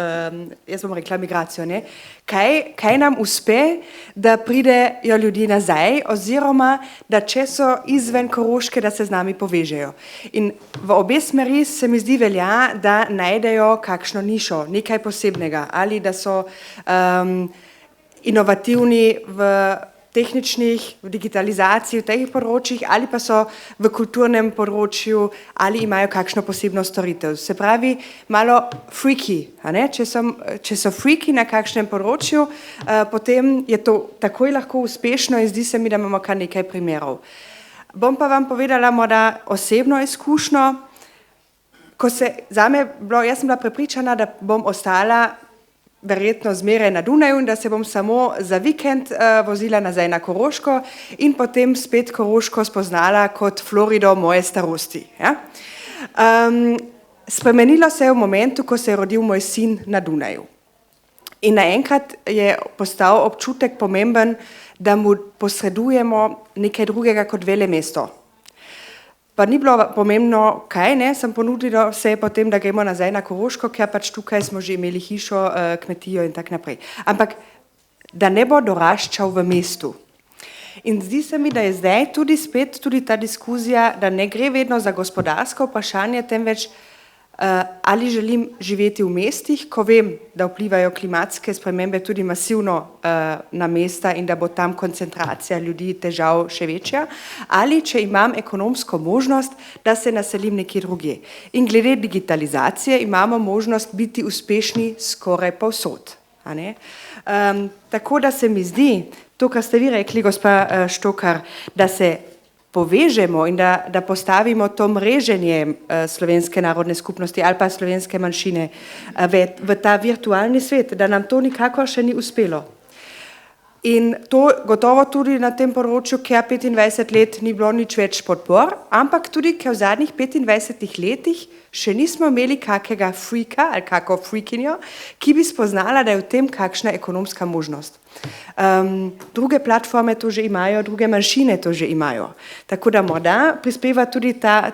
jaz bom rekla, migracijo, ne? Kaj nam uspe, da pridejo ljudje nazaj, oziroma da če so izven Koroške, da se z nami povežejo. In v obe smeri se mi zdi velja, da najdejo kakšno nišo, nekaj posebnega, ali da so inovativni v tehničnih, v digitalizaciji, v teh področjih, ali pa so v kulturnem področju, ali imajo kakšno posebno storitev. Se pravi, malo freaky, a ne? Če so freaky na kakšnem področju, potem je to takoj lahko uspešno in zdi se mi, da imamo kar nekaj primerov. Bom pa vam povedala morda osebno izkušnjo, jaz sem bila prepričana, da bom ostala verjetno zmeraj na Dunaju in da se bom samo za vikend vozila nazaj na Koroško in potem spet Koroško spoznala kot Florido moje starosti. Ja? Spremenilo se je v momentu, ko se je rodil moj sin na Dunaju. In naenkrat je postal občutek pomemben, da mu posredujemo nekaj drugega kot velemesto. Pa ni bilo pomembno, kaj ne, sem ponudila vse potem, da gremo nazaj na Koroško, ker pač tukaj smo že imeli hišo, kmetijo in tako naprej. Ampak, da ne bo doraščal v mestu. In zdi se mi, da je zdaj tudi ta diskuzija, da ne gre vedno za gospodarsko vprašanje, temveč ali želim živeti v mestih, ko vem, da vplivajo klimatske spremembe tudi masivno na mesta in da bo tam koncentracija ljudi, težav še večja, ali če imam ekonomsko možnost, da se naselim nekje drugje. In glede digitalizacije imamo možnost biti uspešni skoraj povsod. Tako da se mi zdi, to, kar ste vi rekli, gospa Štokar, da se povežemo in da postavimo to mreženje slovenske narodne skupnosti ali pa slovenske manjšine v ta virtualni svet, da nam to nikakor še ni uspelo. In to gotovo tudi na tem področju, ker 25 let ni bilo nič več podpor, ampak tudi, ker v zadnjih 25 letih še nismo imeli kakega freaka ali kako freakinjo, ki bi spoznala, da je v tem kakšna ekonomska možnost. Druge platforme to že imajo, druge manjšine to že imajo. Tako da morda prispeva tudi ta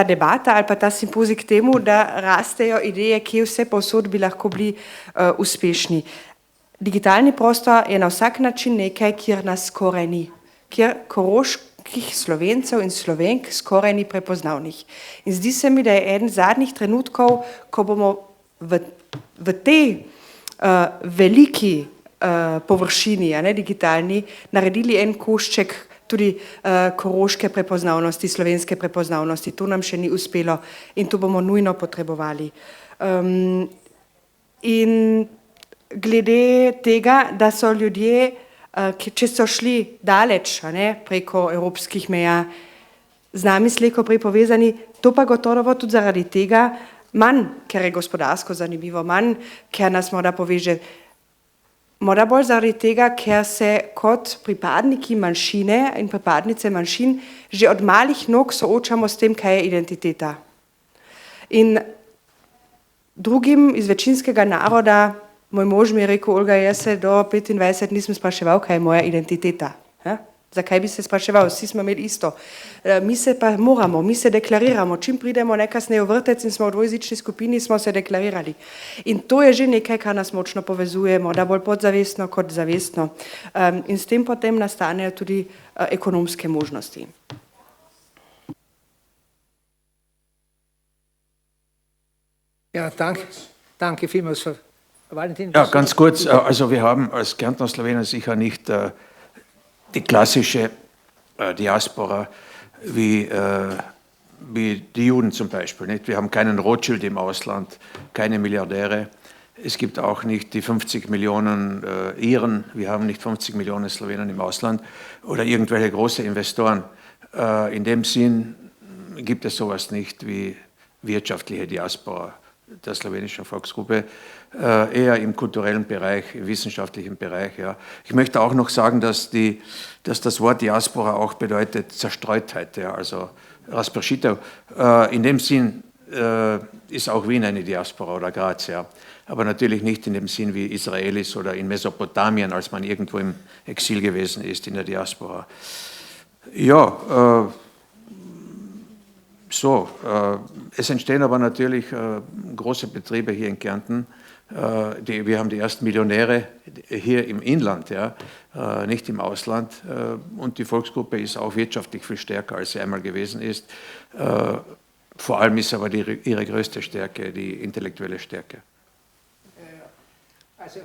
debata ali pa ta simpozij k temu, da rastejo ideje, kje vse povsod bi lahko bili uspešni. Digitalni prostor je na vsak način nekaj, kjer nas skoraj ni, kjer koroških Slovencev in Slovenk skoraj ni prepoznavnih. In zdi se mi, da je eden zadnjih trenutkov, ko bomo v tej veliki površini, digitalni, naredili en košček tudi koroške prepoznavnosti, slovenske prepoznavnosti. To nam še ni uspelo in to bomo nujno potrebovali. In glede tega, da so ljudje, če so šli daleč preko evropskih meja, z nami slejko prej povezani, to pa gotovo tudi zaradi tega, manj, ker je gospodarsko zanimivo, manj, ker nas morda poveže, morda bolj zaradi tega, ker se kot pripadniki manjšine in pripadnice manjšin že od malih nog soočamo s tem, kaj je identiteta. In drugim iz večinskega naroda, moj mož mi je rekel, Olga, jaz se do 25 nisem spraševal, kaj je moja identiteta. Zakaj bi se spraševal, vsi smo imeli isto. Mi se pa moramo, mi se deklariramo, čim pridemo nekasneje v vrtec in smo v dvojezični skupini, smo se deklarirali. In to je že nekaj, kar nas močno povezuje, morda bolj podzavestno kot zavestno. In s tem potem nastanejo tudi ekonomske možnosti. Ja, danke vielmals. Valentin, ja, ganz kurz. Also wir haben als Kärntner Slowenen sicher nicht die klassische Diaspora wie die Juden zum Beispiel. Nicht? Wir haben keinen Rothschild im Ausland, keine Milliardäre. Es gibt auch nicht die 50 Millionen Iren. Wir haben nicht 50 Millionen Slowenen im Ausland oder irgendwelche große Investoren. In dem Sinn gibt es sowas nicht wie wirtschaftliche Diaspora der slowenischen Volksgruppe, eher im kulturellen Bereich, im wissenschaftlichen Bereich. Ja. Ich möchte auch noch sagen, dass das Wort Diaspora auch bedeutet Zerstreutheit, ja, also Raspršitev. In dem Sinn ist auch Wien eine Diaspora oder Graz, ja. Aber natürlich nicht in dem Sinn wie Israelis oder in Mesopotamien, als man irgendwo im Exil gewesen ist, in der Diaspora. Ja, es entstehen aber natürlich große Betriebe hier in Kärnten. Wir haben die ersten Millionäre hier im Inland, ja, nicht im Ausland. Und die Volksgruppe ist auch wirtschaftlich viel stärker, als sie einmal gewesen ist. Vor allem ist aber ihre größte Stärke die intellektuelle Stärke. Also,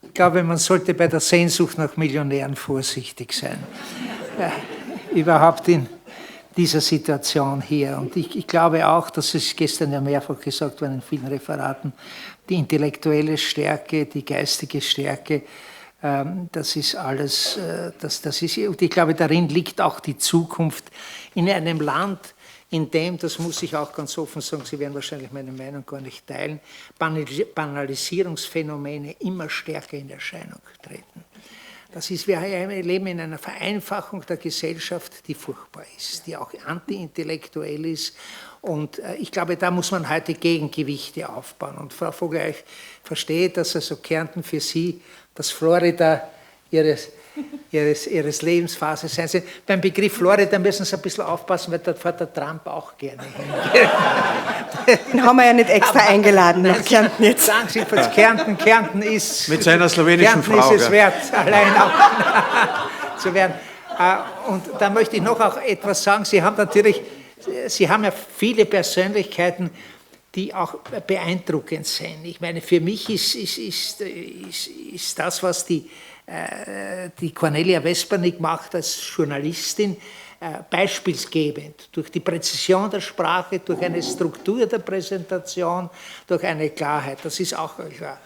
ich glaube, man sollte bei der Sehnsucht nach Millionären vorsichtig sein. Überhaupt in dieser Situation hier. Und ich glaube auch, dass es gestern ja mehrfach gesagt wurde in vielen Referaten, die intellektuelle Stärke, die geistige Stärke Das ist alles, und ich glaube, darin liegt auch die Zukunft in einem Land, in dem, das muss ich auch ganz offen sagen, Sie werden wahrscheinlich meine Meinung gar nicht teilen, Banalisierungsphänomene immer stärker in Erscheinung treten. Das ist, wir leben in einer Vereinfachung der Gesellschaft, die furchtbar ist, die auch antiintellektuell ist. Und ich glaube, da muss man heute Gegengewichte aufbauen. Und Frau Vogler, ich verstehe, dass also Kärnten für Sie das Florida Ihres Lebensphase sein soll. Beim Begriff Florida müssen Sie ein bisschen aufpassen, weil dort fährt der Trump auch gerne hin. Den haben wir ja nicht extra eingeladen nach Kärnten jetzt. Sagen Sie, was Kärnten ist... Mit seiner slowenischen Kärnten Frau. ist es wert, allein auch zu werden. Und da möchte ich noch auch etwas sagen. Sie haben ja viele Persönlichkeiten, die auch beeindruckend sind. Ich meine, für mich ist das, was die Cornelia Vespernik macht als Journalistin, beispielsgebend. Durch die Präzision der Sprache, durch eine Struktur der Präsentation, durch eine Klarheit. Das ist auch klar.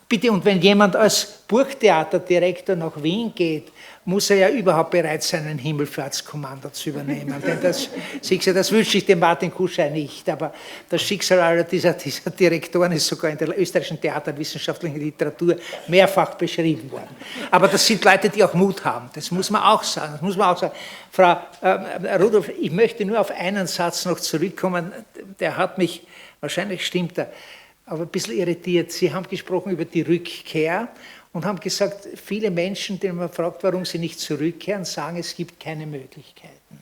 Bitte, und wenn jemand als Burgtheaterdirektor nach Wien geht, muss er ja überhaupt bereit sein, ein Himmelfahrtskommando zu übernehmen. Denn das wünsche ich dem Martin Kuschei nicht. Aber das Schicksal aller dieser Direktoren ist sogar in der österreichischen theaterwissenschaftlichen Literatur mehrfach beschrieben worden. Aber das sind Leute, die auch Mut haben. Das muss man auch sagen. Frau Rudolph, ich möchte nur auf einen Satz noch zurückkommen. Der hat mich, wahrscheinlich stimmt er, aber ein bisschen irritiert. Sie haben gesprochen über die Rückkehr und haben gesagt, viele Menschen, denen man fragt, warum sie nicht zurückkehren, sagen, es gibt keine Möglichkeiten.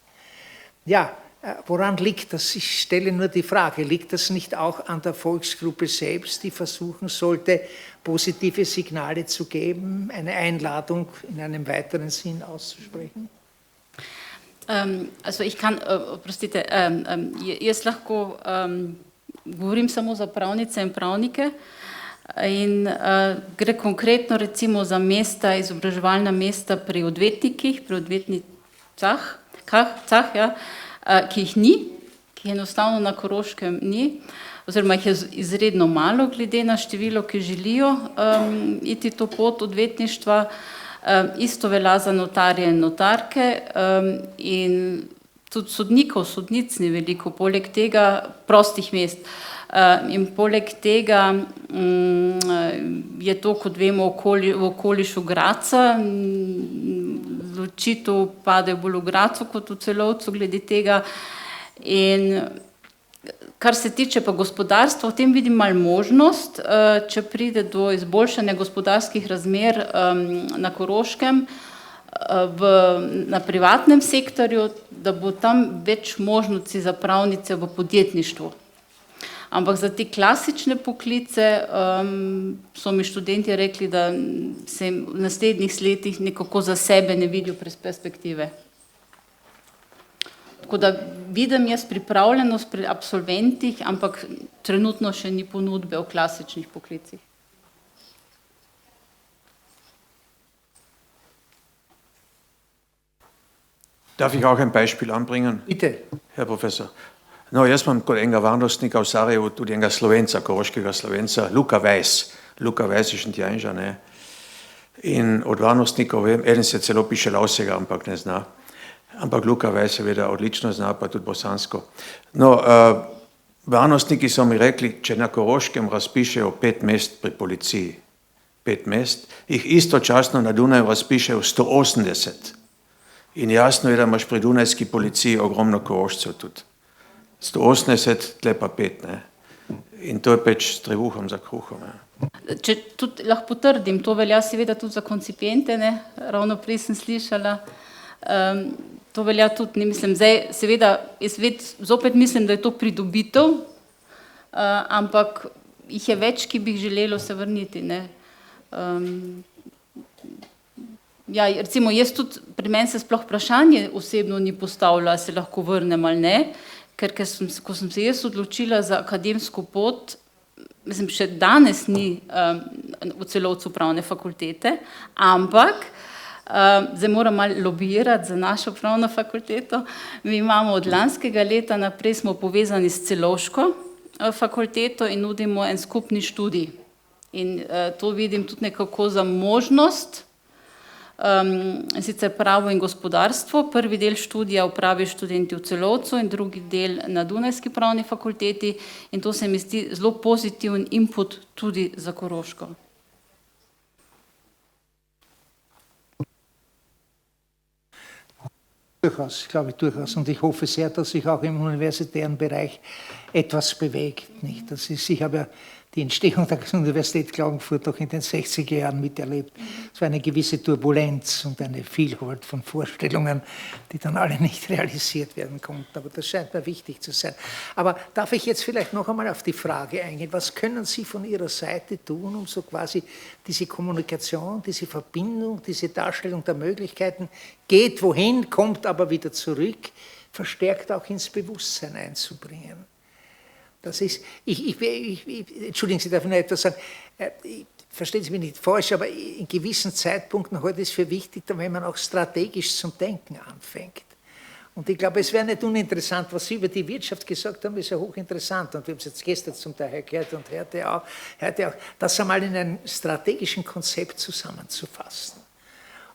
Ja, woran liegt das? Ich stelle nur die Frage, liegt das nicht auch an der Volksgruppe selbst, die versuchen sollte, positive Signale zu geben, eine Einladung in einem weiteren Sinn auszusprechen? Also ich kann, oprostite, jaz lahko govorim samo za pravnice in pravnike in gre konkretno recimo za mesta, izobraževalna mesta pri odvetnikih, pri odvetnicah, ja, ki jih ni, ki jih enostavno na Koroškem ni, oziroma jih je izredno malo glede na število, ki želijo iti to pot odvetništva. Isto velja za notarje in notarke in tudi sodnikov, sodnic ni veliko, poleg tega prostih mest. In poleg tega je to, kot vemo, v okolišu Gradca, ločitev pade bolj v Gradcu kot v Celovcu glede tega. In kar se tiče pa gospodarstva, v tem vidim malo možnost, če pride do izboljšanja gospodarskih razmer na Koroškem, na privatnem sektorju, da bo tam več možnosti za pravnice v podjetništvu. Ampak za te klasične poklice so mi študenti rekli, da se v naslednjih letih nekako za sebe ne vidijo perspektive. Tako da vidim jaz pripravljenost pri absolventih, ampak trenutno še ni ponudbe o klasičnih poklicih. Darf ich auch ein Beispiel anbringen? Bitte. Herr Professor. No, jaz imam kot enega varnostnika v Sarajevu tudi enega Slovenca, koroškega Slovenca, Luka Weiss. Luka Weiss je Šentjanža, ne. In od varnostnikov vem, eden se celo piše Lausega, ampak ne zna. Ampak Luka Weiss seveda odlično zna, pa tudi bosansko. No, varnostniki so mi rekli, če na Koroškem razpišejo 5 mest pri policiji, 5 mest, jih istočasno na Dunaju razpišejo 180. In jasno je, da imaš pri Dunajski policiji ogromno Korošcev tudi. 180, tle pa 5, ne. In to je pač s trebuhom za kruhom, ne. Če tudi lahko potrdim, to velja seveda tudi za koncipiente, ne, ravno prej sem slišala, to velja tudi, ne mislim, zdaj seveda, jaz zopet mislim, da je to pridobitev, ampak jih je več, ki bi jih želelo se vrniti, ne. Ja, recimo jaz tudi, pri meni se sploh vprašanje osebno ni postavila, se lahko vrnem ali ne, ker ko sem se jaz odločila za akademsko pot, mislim, še danes ni v Celovcu pravne fakultete, ampak zdaj moram malo lobirati za našo pravno fakulteto. Mi imamo od lanskega leta naprej, smo povezani s Celovško fakulteto in nudimo en skupni študij. In to vidim tudi nekako za možnost sicer pravo in gospodarstvo. Prvi del študija opravijo študenti v Celovcu in drugi del na Dunajski pravni fakulteti in to se mi zdi zelo pozitiven input tudi za Koroško. Durchaus, ich glaube durchaus. Und ich hoffe sehr, dass sich auch im universitären Bereich etwas bewegt. Nicht? Ich habe ja die Entstehung der Universität Klagenfurt auch in den 60er Jahren miterlebt. Es war eine gewisse Turbulenz und eine Vielfalt von Vorstellungen, die dann alle nicht realisiert werden konnten. Aber das scheint mir wichtig zu sein. Aber darf ich jetzt vielleicht noch einmal auf die Frage eingehen, was können Sie von Ihrer Seite tun, um so quasi diese Kommunikation, diese Verbindung, diese Darstellung der Möglichkeiten, geht wohin, kommt aber wieder zurück, verstärkt auch ins Bewusstsein einzubringen? Das ist, entschuldigen Sie, darf ich noch etwas sagen? Verstehen Sie mich nicht falsch, aber in gewissen Zeitpunkten heute ist es für wichtig, wenn man auch strategisch zum Denken anfängt. Und ich glaube, es wäre nicht uninteressant, was Sie über die Wirtschaft gesagt haben, ist ja hochinteressant. Und wir haben es jetzt gestern zum Teil gehört und heute auch, das einmal in einem strategischen Konzept zusammenzufassen.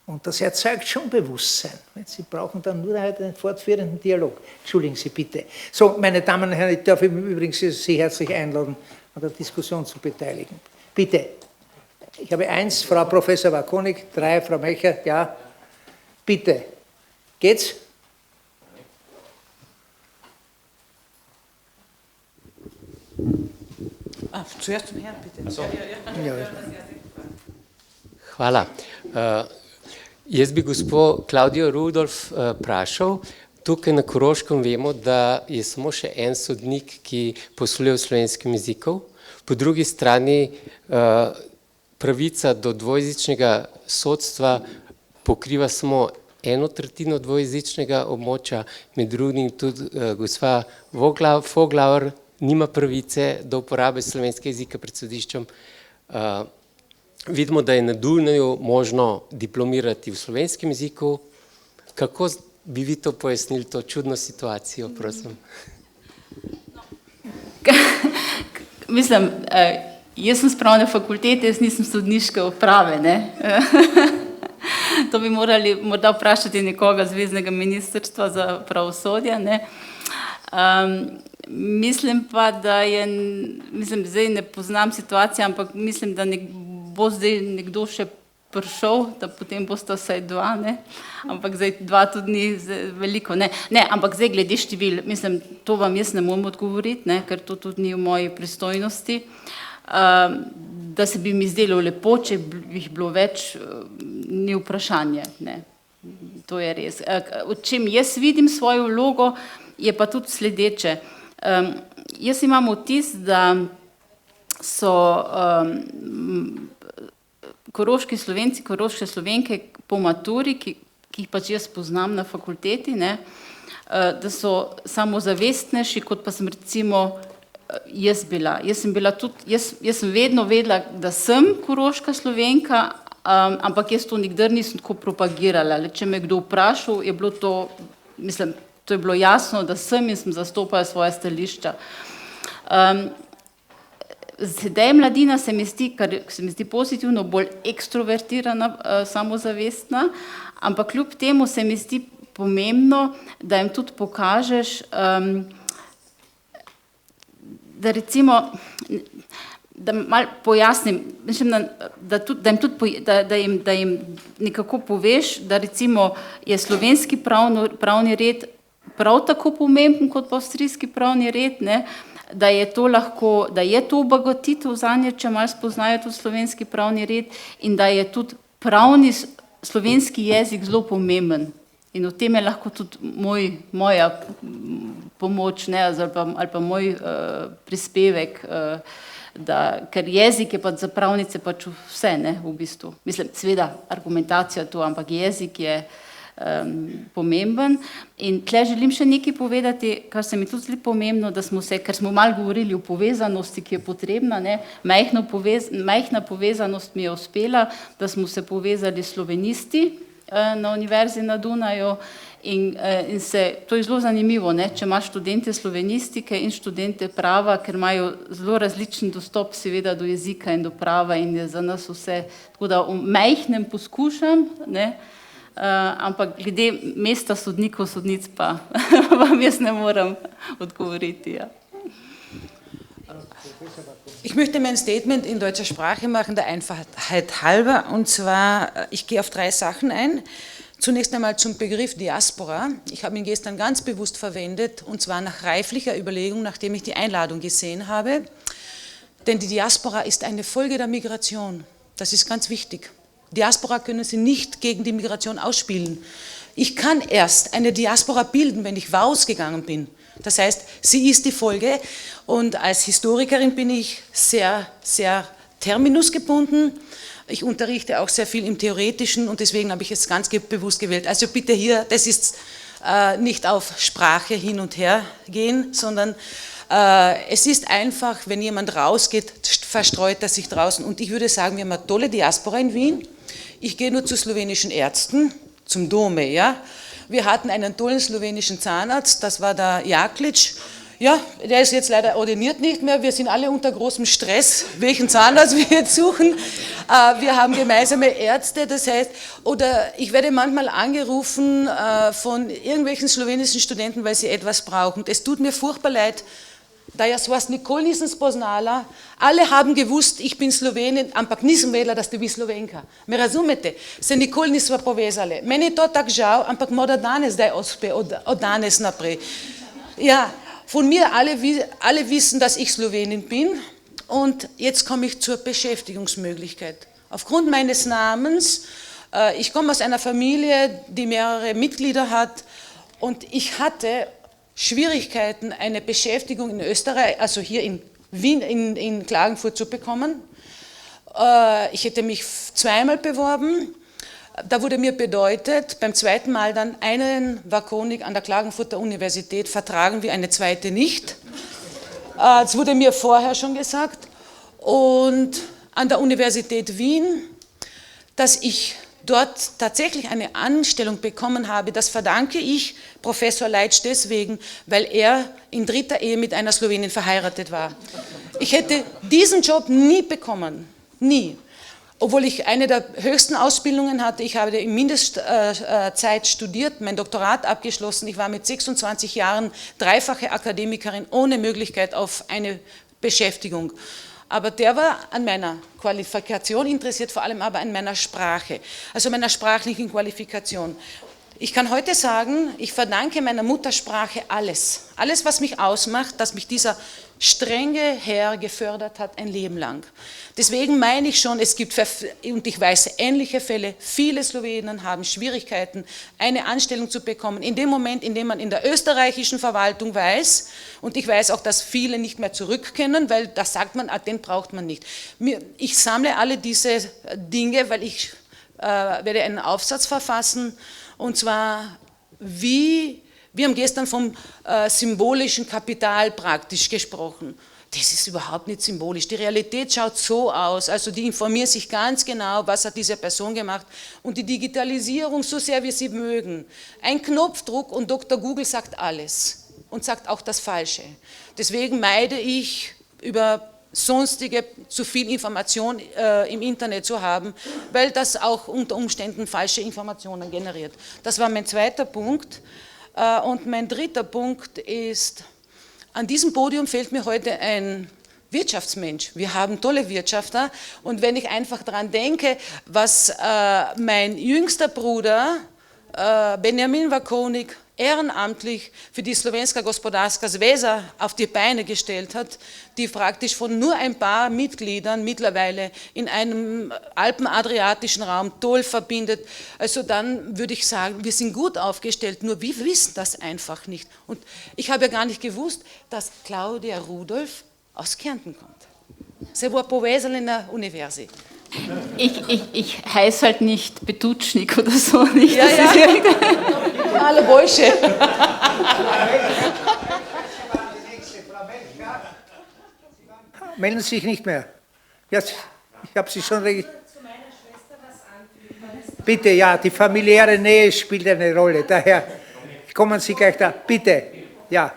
Und das erzeugt schon Bewusstsein. Sie brauchen dann nur einen fortführenden Dialog. Entschuldigen Sie bitte. So, meine Damen und Herren, ich darf übrigens Sie herzlich einladen, an der Diskussion zu beteiligen. Bitte. Ich habe 1, Frau Professor Wakonik, 3, Frau Mecher, ja. Bitte. Geht's? Zuerst zum Herrn, bitte. So. Ja. Hvala. Jaz bi gospod Klaudijo Rudolf vprašal, tukaj na Koroškem vemo, da je samo še en sodnik, ki posluje v slovenskem jeziku. Po drugi strani pravica do dvojezičnega sodstva pokriva samo 1/3 dvojezičnega območja, med drugim tudi gospa Voglauer nima pravice do uporabe slovenskega jezika pred sodiščem. Vidimo, da je na Dunaju možno diplomirati v slovenskem jeziku. Kako bi vi to pojasnili, to čudno situacijo, prosim? Mislim, jaz sem s pravne fakultete, jaz nisem sodniške uprave, ne? To bi morali morda vprašati nekoga Zveznega ministrstva za pravosodje, ne? Mislim pa, da je, zdaj ne poznam situacije, ampak mislim, da bo zdaj nekdo še prišel, da potem bosta vsaj 2, ne? Ampak zdaj 2 tudi ni veliko, ne? Ne, ampak zdaj glede števil, mislim, to vam jaz ne morem odgovoriti, ne? Ker to tudi ni v moji pristojnosti. Da se bi mi zdelo lepo, če bi jih bilo več, ni vprašanje, ne? To je res. O čem jaz vidim svojo vlogo, je pa tudi sledeče. Jaz imam vtis, da so koroški Slovenci, koroške Slovenke po maturi, ki jih pač jaz poznam na fakulteti, ne, da so samozavestnejši, kot pa sem recimo jaz bila. Jaz sem vedno vedela, da sem koroška Slovenka, ampak jaz to nikdar nisem tako propagirala. Če me kdo vprašal, je bilo to, mislim, to je bilo jasno, da sem in sem zastopala svoje stališča. Sedaj mladina se mi zdi pozitivno bolj ekstrovertirana, samozavestna, ampak kljub temu se mi zdi pomembno, da jim tudi pokažeš, da recimo, da malo pojasnim, da jim nekako poveš, da recimo je slovenski pravni red prav tako pomemben kot pa avstrijski pravni red, ne, da je to lahko, da je to obogatitev zanje, če malo spoznajo tudi slovenski pravni red in da je tudi pravni slovenski jezik zelo pomemben. In v tem je lahko tudi moja pomoč, ne, ali pa moj prispevek, ker jezik je pa za pravnice pač vse, ne, v bistvu. Mislim, seveda argumentacija to, ampak jezik je pomemben. In tle želim še nekaj povedati, kar se mi tudi zdi pomembno, da smo se, ker smo malo govorili o povezanosti, ki je potrebna, ne, majhna povezanost mi je uspela, da smo se povezali slovenisti na Univerzi na Dunaju In to je zelo zanimivo, ne? Če imaš študente slovenistike in študente prava, ker imajo zelo različen dostop seveda do jezika in do prava in je za nas vse, tako da v majhnem poskušam, ne? Ampak glede mesta sodnikov, sodnic pa vam jaz ne morem odgovoriti. Ja. Ich möchte mein Statement in deutscher Sprache machen, der Einfachheit halber. Und zwar, ich gehe auf 3 Sachen ein. Zunächst einmal zum Begriff Diaspora. Ich habe ihn gestern ganz bewusst verwendet, und zwar nach reiflicher Überlegung, nachdem ich die Einladung gesehen habe. Denn die Diaspora ist eine Folge der Migration. Das ist ganz wichtig. Diaspora können Sie nicht gegen die Migration ausspielen. Ich kann erst eine Diaspora bilden, wenn ich vorausgegangen bin. Das heißt, sie ist die Folge, und als Historikerin bin ich sehr, sehr terminusgebunden. Ich unterrichte auch sehr viel im Theoretischen, und deswegen habe ich es ganz bewusst gewählt. Also bitte hier, das ist nicht auf Sprache hin und her gehen, sondern es ist einfach, wenn jemand rausgeht, verstreut er sich draußen. Und ich würde sagen, wir haben eine tolle Diaspora in Wien. Ich gehe nur zu slowenischen Ärzten, zum Dome, ja. Wir hatten einen tollen slowenischen Zahnarzt, das war der Jaklic. Ja, der ist jetzt leider ordiniert nicht mehr. Wir sind alle unter großem Stress, welchen Zahnarzt wir jetzt suchen. Wir haben gemeinsame Ärzte, das heißt, oder ich werde manchmal angerufen von irgendwelchen slowenischen Studenten, weil sie etwas brauchen. Es tut mir furchtbar leid. Da ja so was nikoli nisem spoznala, alle haben gewusst, ich bin Slowenin, ampak nisem vedela, da ste vi Slovenka. Me razumete? Se nikoli nisva povezali. Meni je to tako žal, ampak morda danes zdaj uspe, od danes naprej. Ja, von mir alle wissen, dass ich Slowenin bin, und jetzt komme ich zur Beschäftigungsmöglichkeit. Aufgrund meines Namens, ich komme aus einer Familie, die mehrere Mitglieder hat, und ich hatte Schwierigkeiten, eine Beschäftigung in Österreich, also hier in Wien, in Klagenfurt zu bekommen. Ich hätte mich 2-mal beworben. Da wurde mir bedeutet, beim 2. Mal dann, einen Wakonik an der Klagenfurter Universität vertragen wir, eine zweite nicht. Das wurde mir vorher schon gesagt. Und an der Universität Wien, dass ich dort tatsächlich eine Anstellung bekommen habe, das verdanke ich Professor Leitsch deswegen, weil er in 3. Ehe mit einer Slowenin verheiratet war. Ich hätte diesen Job nie bekommen, nie. Obwohl ich eine der höchsten Ausbildungen hatte, ich habe in Mindestzeit studiert, mein Doktorat abgeschlossen, ich war mit 26 Jahren dreifache Akademikerin ohne Möglichkeit auf eine Beschäftigung. Aber der war an meiner Qualifikation interessiert, vor allem aber an meiner Sprache, also meiner sprachlichen Qualifikation. Ich kann heute sagen, ich verdanke meiner Muttersprache alles. Alles, was mich ausmacht, dass mich dieser strenge Herr gefördert hat, ein Leben lang. Deswegen meine ich schon, es gibt, und ich weiß ähnliche Fälle, viele Slowenen haben Schwierigkeiten, eine Anstellung zu bekommen. In dem Moment, in dem man in der österreichischen Verwaltung weiß, und ich weiß auch, dass viele nicht mehr zurückkennen, weil das sagt man, den braucht man nicht. Ich sammle alle diese Dinge, weil ich werde einen Aufsatz verfassen, und zwar, wir haben gestern vom symbolischen Kapital praktisch gesprochen. Das ist überhaupt nicht symbolisch. Die Realität schaut so aus, also die informieren sich ganz genau, was hat diese Person gemacht, und die Digitalisierung, so sehr wir sie mögen. Ein Knopfdruck und Dr. Google sagt alles und sagt auch das Falsche. Deswegen meide ich, über sonstige zu viel Information im Internet zu haben, weil das auch unter Umständen falsche Informationen generiert. Das war mein 2. Punkt. Und mein 3. Punkt ist, an diesem Podium fehlt mir heute ein Wirtschaftsmensch. Wir haben tolle Wirtschafter, und wenn ich einfach daran denke, was mein jüngster Bruder Benjamin Wakonik ehrenamtlich für die Slovenska Gospodarska Zveza auf die Beine gestellt hat, die praktisch von nur ein paar Mitgliedern mittlerweile in einem alpenadriatischen Raum toll verbindet. Also dann würde ich sagen, wir sind gut aufgestellt, nur wir wissen das einfach nicht. Und ich habe ja gar nicht gewusst, dass Claudia Rudolph aus Kärnten kommt. Sie war povezana na univerzi. Ich heiße halt nicht Betutschnik oder so. Nicht. Ja, ja. Alle Bäusche. Melden Sie sich nicht mehr. Ja, ich habe Sie schon registriert. Bitte, ja, die familiäre Nähe spielt eine Rolle. Daher kommen Sie gleich da. Bitte. Ja.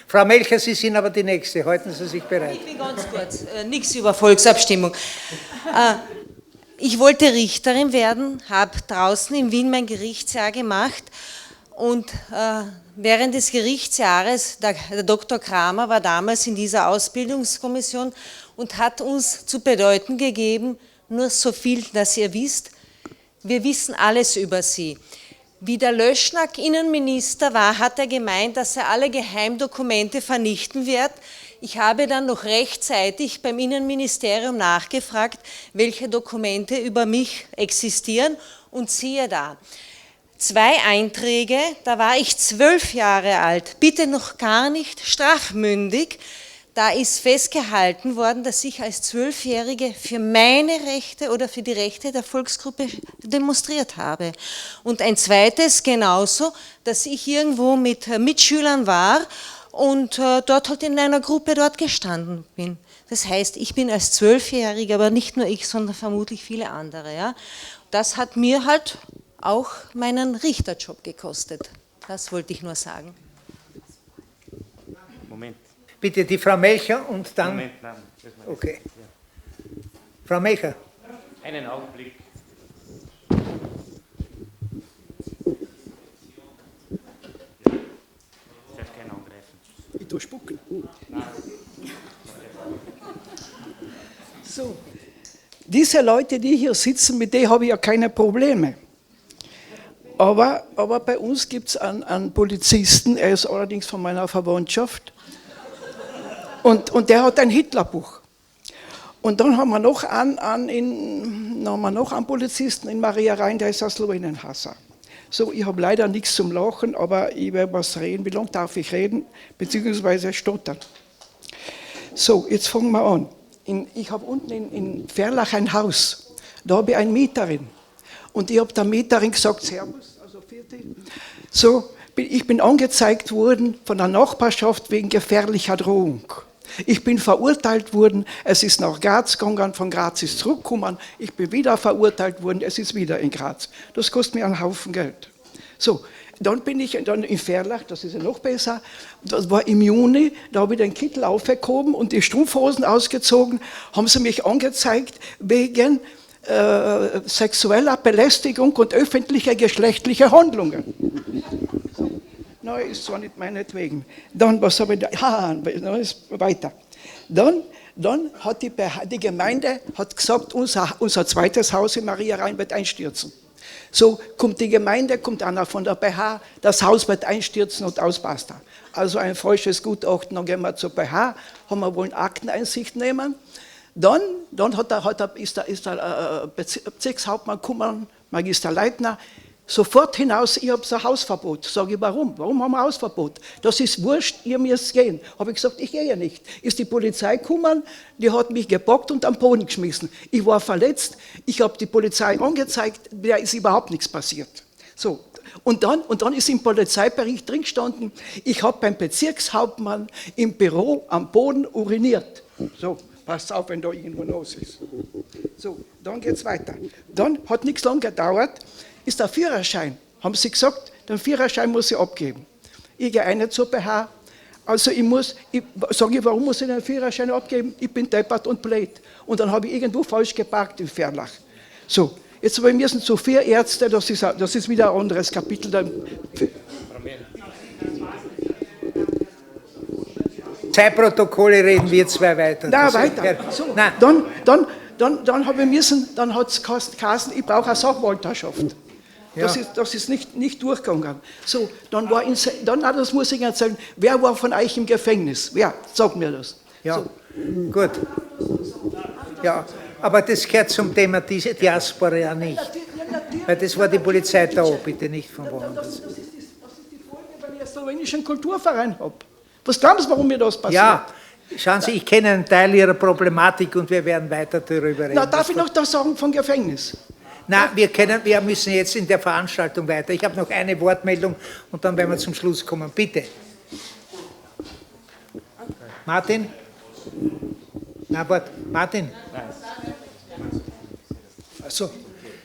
Frau Melcher, Sie sind aber die Nächste. Halten Sie sich bereit. Ich bin ganz kurz. Nichts über Volksabstimmung. Ich wollte Richterin werden, habe draußen in Wien mein Gerichtsjahr gemacht und während des Gerichtsjahres, der Dr. Kramer war damals in dieser Ausbildungskommission und hat uns zu bedeuten gegeben, nur so viel, dass ihr wisst, wir wissen alles über sie. Wie der Löschnack Innenminister war, hat er gemeint, dass er alle Geheimdokumente vernichten wird. Ich habe dann noch rechtzeitig beim Innenministerium nachgefragt, welche Dokumente über mich existieren und siehe da. 2 Einträge, da war ich 12 Jahre alt, bitte noch gar nicht strafmündig. Da ist festgehalten worden, dass ich als 12-Jährige für meine Rechte oder für die Rechte der Volksgruppe demonstriert habe. Und ein zweites genauso, dass ich irgendwo mit Mitschülern war und dort halt in einer Gruppe dort gestanden bin. Das heißt, ich bin als 12-Jährige, aber nicht nur ich, sondern vermutlich viele andere. Ja? Das hat mir halt auch meinen Richterjob gekostet. Das wollte ich nur sagen. Moment. Bitte die Frau Melcher und dann... Moment, nein. Okay. Frau Melcher. Einen Augenblick. Ich darf keinen angreifen. Ich tue spucken. So. Diese Leute, die hier sitzen, mit denen habe ich ja keine Probleme. Aber bei uns gibt es einen Polizisten, er ist allerdings von meiner Verwandtschaft, und der hat ein Hitlerbuch. Und dann haben wir noch einen Polizisten in Maria Rhein, der ist ein Slowenenhasser. So, ich habe leider nichts zum Lachen, aber ich werde was reden. Wie lange darf ich reden? Beziehungsweise stottern. So, jetzt fangen wir an. Ich habe unten in Verlach ein Haus. Da habe ich eine Mieterin. Und ich habe der Mieterin gesagt, Servus, also vierte. So, ich bin angezeigt worden von der Nachbarschaft wegen gefährlicher Drohung. Ich bin verurteilt worden, es ist nach Graz gegangen, von Graz ist zurückgekommen, ich bin wieder verurteilt worden, es ist wieder in Graz. Das kostet mir einen Haufen Geld. So, dann bin ich dann in Verlach, das ist ja noch besser, das war im Juni, da habe ich den Kittel aufgehoben und die Strumpfhosen ausgezogen, haben sie mich angezeigt wegen sexueller Belästigung und öffentlicher geschlechtlicher Handlungen. Na, ist zwar nicht meinetwegen. Dann, was habe ich da? Weiter. Dann hat die Gemeinde hat gesagt, unser zweites Haus in Maria Rhein wird einstürzen. So kommt die Gemeinde, kommt einer von der BH, das Haus wird einstürzen und ausbasta. Also ein falsches Gutachten, dann gehen wir zur BH, haben wir wohl eine Akteneinsicht nehmen. Dann ist der Bezirkshauptmann gekommen, Magister Leitner, sofort hinaus, ich habe so ein Hausverbot. Sage ich, warum? Warum haben wir ein Hausverbot? Das ist wurscht, ihr müsst gehen. Habe ich gesagt, ich gehe ja nicht. Ist die Polizei gekommen, die hat mich gepackt und am Boden geschmissen. Ich war verletzt, ich habe die Polizei angezeigt, da ist überhaupt nichts passiert. So. Und dann ist im Polizeibericht drin gestanden, ich habe beim Bezirkshauptmann im Büro am Boden uriniert. So. Passt auf, wenn da irgendwo los ist. So, dann geht es weiter. Dann hat nichts lang gedauert, ist der Führerschein. Haben sie gesagt, den Führerschein muss ich abgeben. Ich gehe eine zur BH. Also sage ich, warum muss ich den Führerschein abgeben? Ich bin deppert und blöd. Und dann habe ich irgendwo falsch geparkt in Verlach. So, jetzt müssen zu 4 Ärzte, das ist wieder ein anderes Kapitel. Zeitprotokolle reden wir 2 weiter. Na, weiter. So, dann habe ich müssen, dann hat es geheißen, ich brauche eine Sachwalterschaft. Ja. Das ist nicht durchgegangen. So, das muss ich erzählen, wer war von euch im Gefängnis? Wer? Sagt mir das. Ja, so. Gut. Ja, aber das gehört zum Thema Diaspora ja nicht. Weil das war die Polizei da, bitte nicht von woanders. Das ist die Folge, wenn ich einen slowenischen Kulturverein habe. Was glauben Sie, warum mir das passiert? Ja, schauen Sie, ich kenne einen Teil Ihrer Problematik und wir werden weiter darüber reden. Na, darf ich noch das sagen vom Gefängnis? Nein, wir müssen jetzt in der Veranstaltung weiter. Ich habe noch eine Wortmeldung und dann werden wir zum Schluss kommen. Bitte. Martin? Na, Martin? Achso.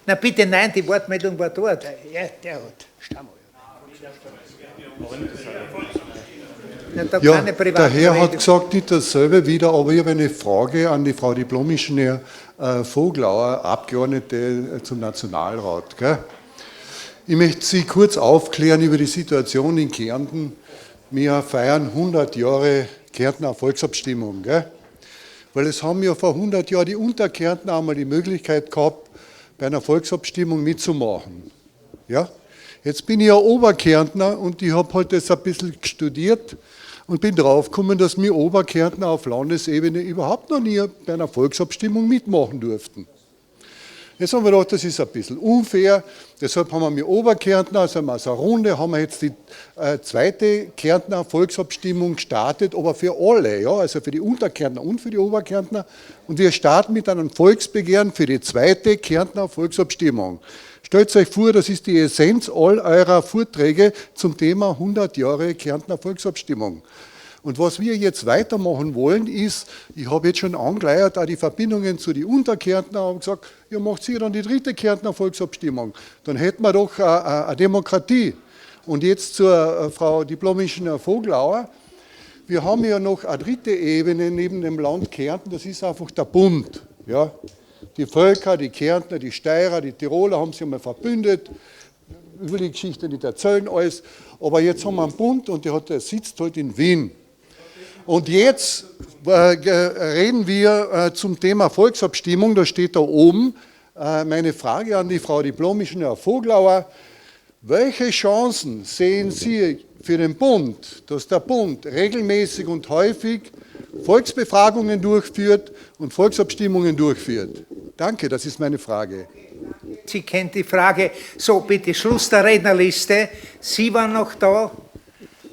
Na bitte, nein, die Wortmeldung war dort. Ja, der hat. Ja, der Herr hat gesagt nicht dasselbe wieder, aber ich habe eine Frage an die Frau Diplom-Ingenieur Voglauer, Abgeordnete zum Nationalrat. Gell? Ich möchte Sie kurz aufklären über die Situation in Kärnten. Wir feiern 100 Jahre Kärntner Volksabstimmung. Gell? Weil es haben ja vor 100 Jahren die Unterkärntner einmal die Möglichkeit gehabt, bei einer Volksabstimmung mitzumachen. Ja? Jetzt bin ich ja Oberkärntner und ich habe halt das ein bisschen studiert und bin draufgekommen, dass wir Oberkärntner auf Landesebene überhaupt noch nie bei einer Volksabstimmung mitmachen durften. Jetzt haben wir gedacht, das ist ein bisschen unfair, deshalb haben wir Oberkärntner, also eine Runde, haben wir jetzt die zweite Kärntner Volksabstimmung gestartet, aber für alle, ja, also für die Unterkärntner und für die Oberkärntner. Und wir starten mit einem Volksbegehren für die zweite Kärntner Volksabstimmung. Stellt euch vor, das ist die Essenz all eurer Vorträge zum Thema 100 Jahre Kärntner Volksabstimmung. Und was wir jetzt weitermachen wollen, ist, ich habe jetzt schon angeleiert, auch die Verbindungen zu den Unterkärntner und gesagt, ja, macht ihr dann die dritte Kärntner Volksabstimmung. Dann hätten wir doch eine Demokratie. Und jetzt zur Frau Diplom-Ingenieur Voglauer. Wir haben ja noch eine dritte Ebene neben dem Land Kärnten, das ist einfach der Bund. Ja. Die Völker, die Kärntner, die Steirer, die Tiroler haben sich einmal verbündet, über die Geschichte nicht erzählen alles, aber jetzt haben wir einen Bund und der sitzt halt in Wien. Und jetzt reden wir zum Thema Volksabstimmung, da steht da oben meine Frage an die Frau Diplom-Ingenieur Voglauer. Welche Chancen sehen Sie für den Bund, dass der Bund regelmäßig und häufig Volksbefragungen durchführt und Volksabstimmungen durchführt? Danke, das ist meine Frage. Sie kennt die Frage. So, bitte, Schluss der Rednerliste. Sie waren noch da,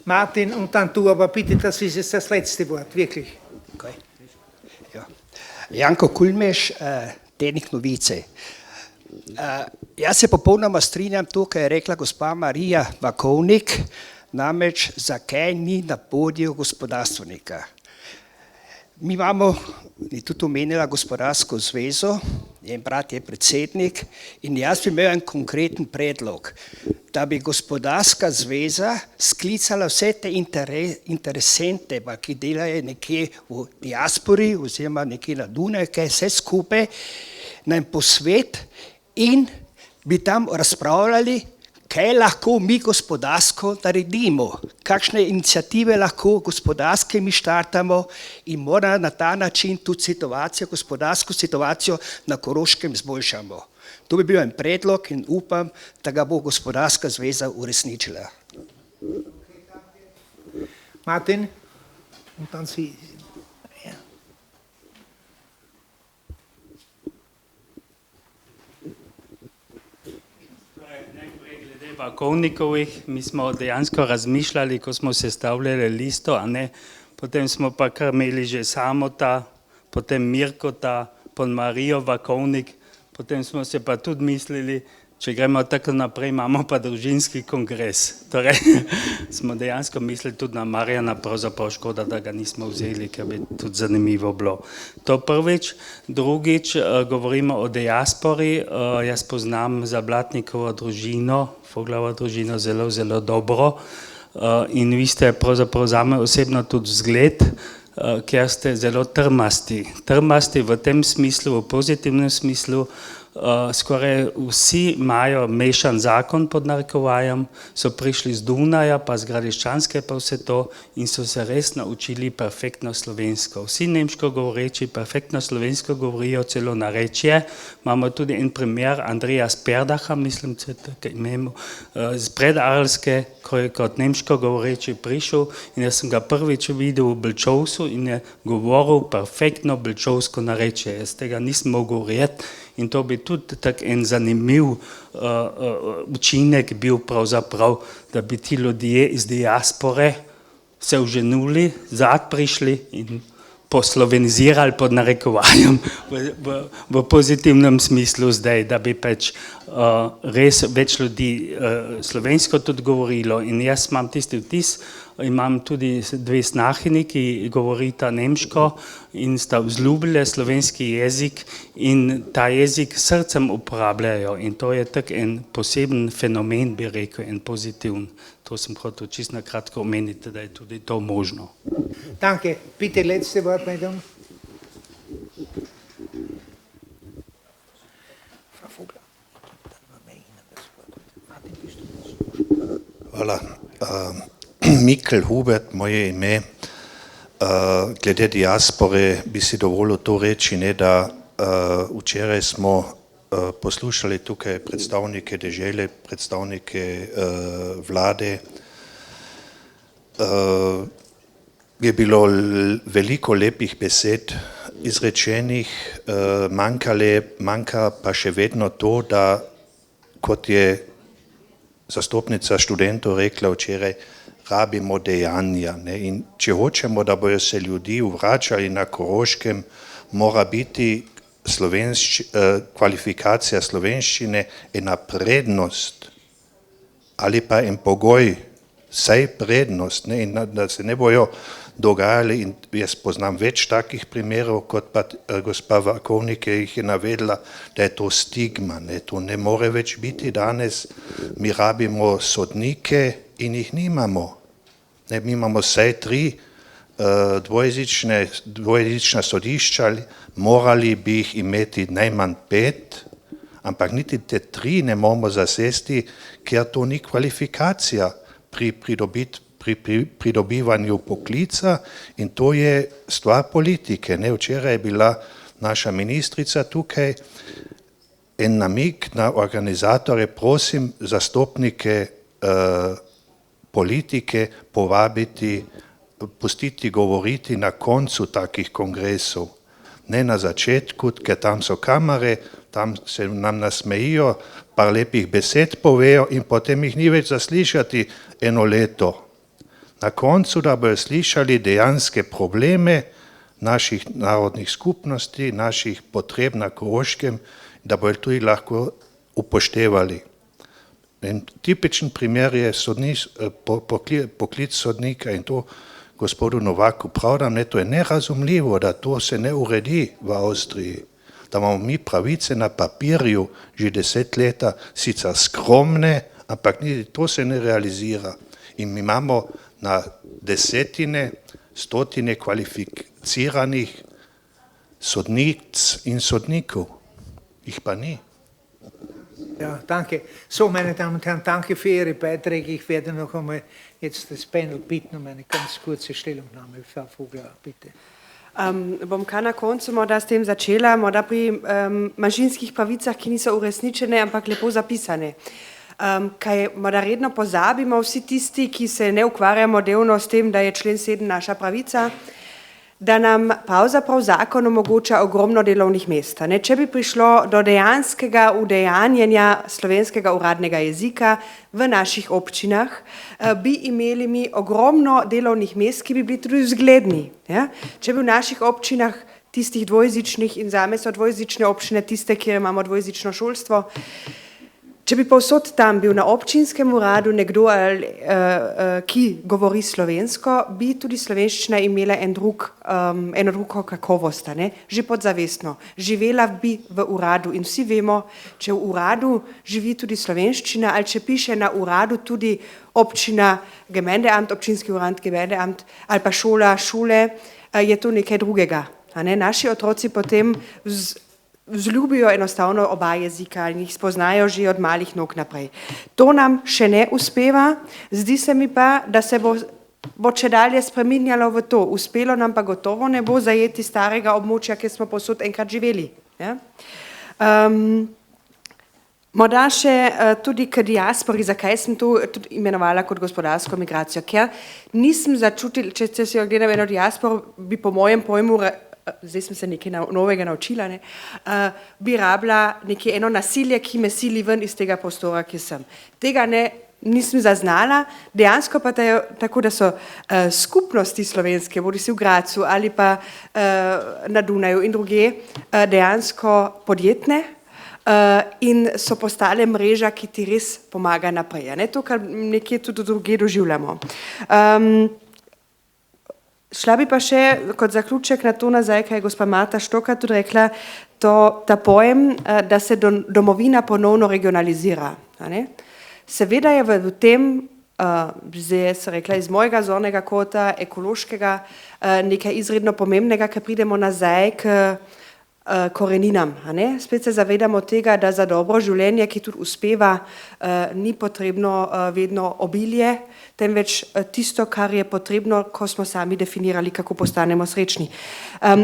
Martin, und dann du, aber bitte, das ist jetzt das letzte Wort, wirklich. Okay. Ja. Janko Kulmeš, Dnevnik Novice. Jaz se popolnoma strinjam tukaj, je rekla gospa Marija Vakovnik, namreč zakaj ni na podiju gospodarstvenika. Mi imamo, je tudi omenila gospodarsko zvezo, njen brat je predsednik in jaz bi imel en konkreten predlog, da bi gospodarska zveza sklicala vse te interesente, ki delajo nekje v diaspori oziroma nekje na Dunaju, kaj vse skupaj, na en posvet in bi tam razpravljali, kaj lahko mi gospodarsko naredimo, kakšne iniciative lahko gospodarske mi štartamo in mora na ta način tudi situacijo, gospodarsko situacijo na Koroškem izboljšamo. To bi bil en predlog in upam, da ga bo gospodarska zveza uresničila. Martin, und dann Sie. Ja. Vakovnikovih, mi smo dejansko razmišljali, ko smo sestavljali listo, a ne, potem smo pa kar imeli že Samota, potem Mirkota, potem Marijo Vakovnik, potem smo se pa tudi mislili, če gremo tako naprej, imamo pa družinski kongres. Torej, smo dejansko mislili tudi na Marjana, pravzaprav škoda, da ga nismo vzeli, ker bi tudi zanimivo bilo. To prvič. Drugič, govorimo o diaspori, jaz poznam Zablatnikovo družino, Voglauer družino zelo, zelo dobro in vi ste pravzaprav zame osebno tudi zgled, ker ste zelo trmasti. Trmasti v tem smislu, v pozitivnem smislu, skoraj vsi imajo mešan zakon pod narekovajem, so prišli z Dunaja, pa z Gradiščanske pa vse to in so se res naučili perfektno slovensko. Vsi nemško govoreči perfektno slovensko govorijo, celo narečje. Imamo tudi en primer Andreja Sperdaha, mislim, da je imel z Predarlske, ko je kot nemško govoreči prišel in jaz sem ga prvič videl v Belčovsu in je govoril perfektno belčovsko narečje. Jaz tega nisem mogel verjeti. In to bi tudi tak en zanimiv učinek bil pravzaprav, da bi ti ljudje iz diaspore se oženuli, prišli in poslovenizirali pod narekovajem v pozitivnem smislu zdaj, da bi pač res več ljudi slovensko tudi govorilo. In jaz imam tisti vtis, Imam tudi dve snahini, ki govorita nemško in sta vzljubile slovenski jezik in ta jezik srcem uporabljajo in to je tak en poseben fenomen, bi rekel, en pozitiven. To sem hotel čisto na kratko omeniti, da je tudi to možno. Danke. Bitte letzte Wortmeldung. Hvala. Mikl Hubert, moje ime. Glede diaspore bi si dovolil to reči, ne, da včeraj smo poslušali tukaj predstavnike dežele, predstavnike vlade. Je bilo veliko lepih besed izrečenih, manjka pa še vedno to, da kot je zastopnica študentov rekla včeraj, rabimo dejanja. Ne? In če hočemo, da bojo se ljudi vračali na Koroškem, mora biti kvalifikacija slovenščine ena prednost ali pa en pogoj, vsaj prednost, ne? In da se ne bojo dogajali, in jaz poznam več takih primerov, kot pa gospa Vakovnik jih je navedla, da je to stigma, ne? To ne more več biti danes, mi rabimo sodnike in jih nimamo. Ne? Mi imamo vsaj 3 dvojezična sodišča, morali bi jih imeti najmanj 5, ampak niti te 3 ne moramo zasesti, ker to ni kvalifikacija pri pridobivanju poklica in to je stvar politike. Ne? Včeraj je bila naša ministrica tukaj, en namig na organizatore, prosim zastopnike politike povabiti, pustiti govoriti na koncu takih kongresov, ne na začetku, ker tam so kamere, tam se nam nasmejijo, par lepih besed povejo in potem jih ni več zaslišati eno leto. Na koncu, da bojo slišali dejanske probleme naših narodnih skupnosti, naših potreb na Koroškem, da bojo tudi lahko upoštevali. En tipičen primer je poklic sodnika in to gospodu Novaku pravdam, ne, to je nerazumljivo, da to se ne uredi v Avstriji, da imamo mi pravice na papirju že 10 leta, sicer skromne, ampak to se ne realizira. In mi imamo na desetine, stotine kvalificiranih sodnic in sodnikov, jih pa ni. Ja, danke. So, meine Damen und Herren, danke für Ihre Beiträge. Ich werde noch einmal jetzt das Panel bitten um eine ganz kurze Stellungnahme. Frau Vogler, bitte. Bom kar na koncu morda s tem začela, morda pri manjšinskih pravicah, ki niso uresničene, ampak lepo zapisane. Kaj morda redno pozabimo vsi tisti, ki se ne ukvarjamo delno s tem, da je člen 7 naša pravica, da nam pravzaprav zakon omogoča ogromno delovnih mest. Če bi prišlo do dejanskega udejanjenja slovenskega uradnega jezika v naših občinah, bi imeli mi ogromno delovnih mest, ki bi bili tudi vzgledni. Ja? Če bi v naših občinah, tistih dvojezičnih, in zame so dvojezične občine tiste, kjer imamo dvojezično šolstvo, če bi povsod tam bil na občinskem uradu nekdo, ki govori slovensko, bi tudi slovenščina imela eno drugo kakovost, že podzavestno. Živela bi v uradu in vsi vemo, če v uradu živi tudi slovenščina ali če piše na uradu tudi občina, Gemeindeamt, občinski urad, Gemeindeamt ali pa šola, šole, je to nekaj drugega. Naši otroci potem vzljubijo enostavno oba jezika in jih spoznajo že od malih nog naprej. To nam še ne uspeva, zdi se mi pa, da se bo če dalje spreminjalo v to. Uspelo nam pa gotovo ne bo zajeti starega območja, kjer smo posod enkrat živeli. Ja? Morda še tudi k diaspori, zakaj sem to tudi imenovala kot gospodarsko migracijo, ker nisem začutila, če si jo gledam eno diasporo, bi po mojem pojmu, zdaj sem se nekaj novega naučila, bi rabila nekaj eno nasilje, ki me sili ven iz tega prostora, ki sem. Tega nisem zaznala, dejansko pa tako, da so skupnosti slovenske, bodi si v Gracu ali pa na Dunaju in druge, dejansko podjetne, in so postale mreža, ki ti res pomaga naprej. Ne? To, kar nekje tudi druge doživljamo. Šla bi pa še kot zaključek na to nazaj, kaj je gospa Marta Štoka tudi rekla, ta pojem, da se domovina ponovno regionalizira. Ne? Seveda je v tem, zdaj se rekla iz mojega zornega kota, ekološkega, nekaj izredno pomembnega, ker pridemo nazaj k koreninam. Ne? Spet se zavedamo tega, da za dobro življenje, ki tudi uspeva, ni potrebno vedno obilje, temveč tisto, kar je potrebno, ko smo sami definirali, kako postanemo srečni.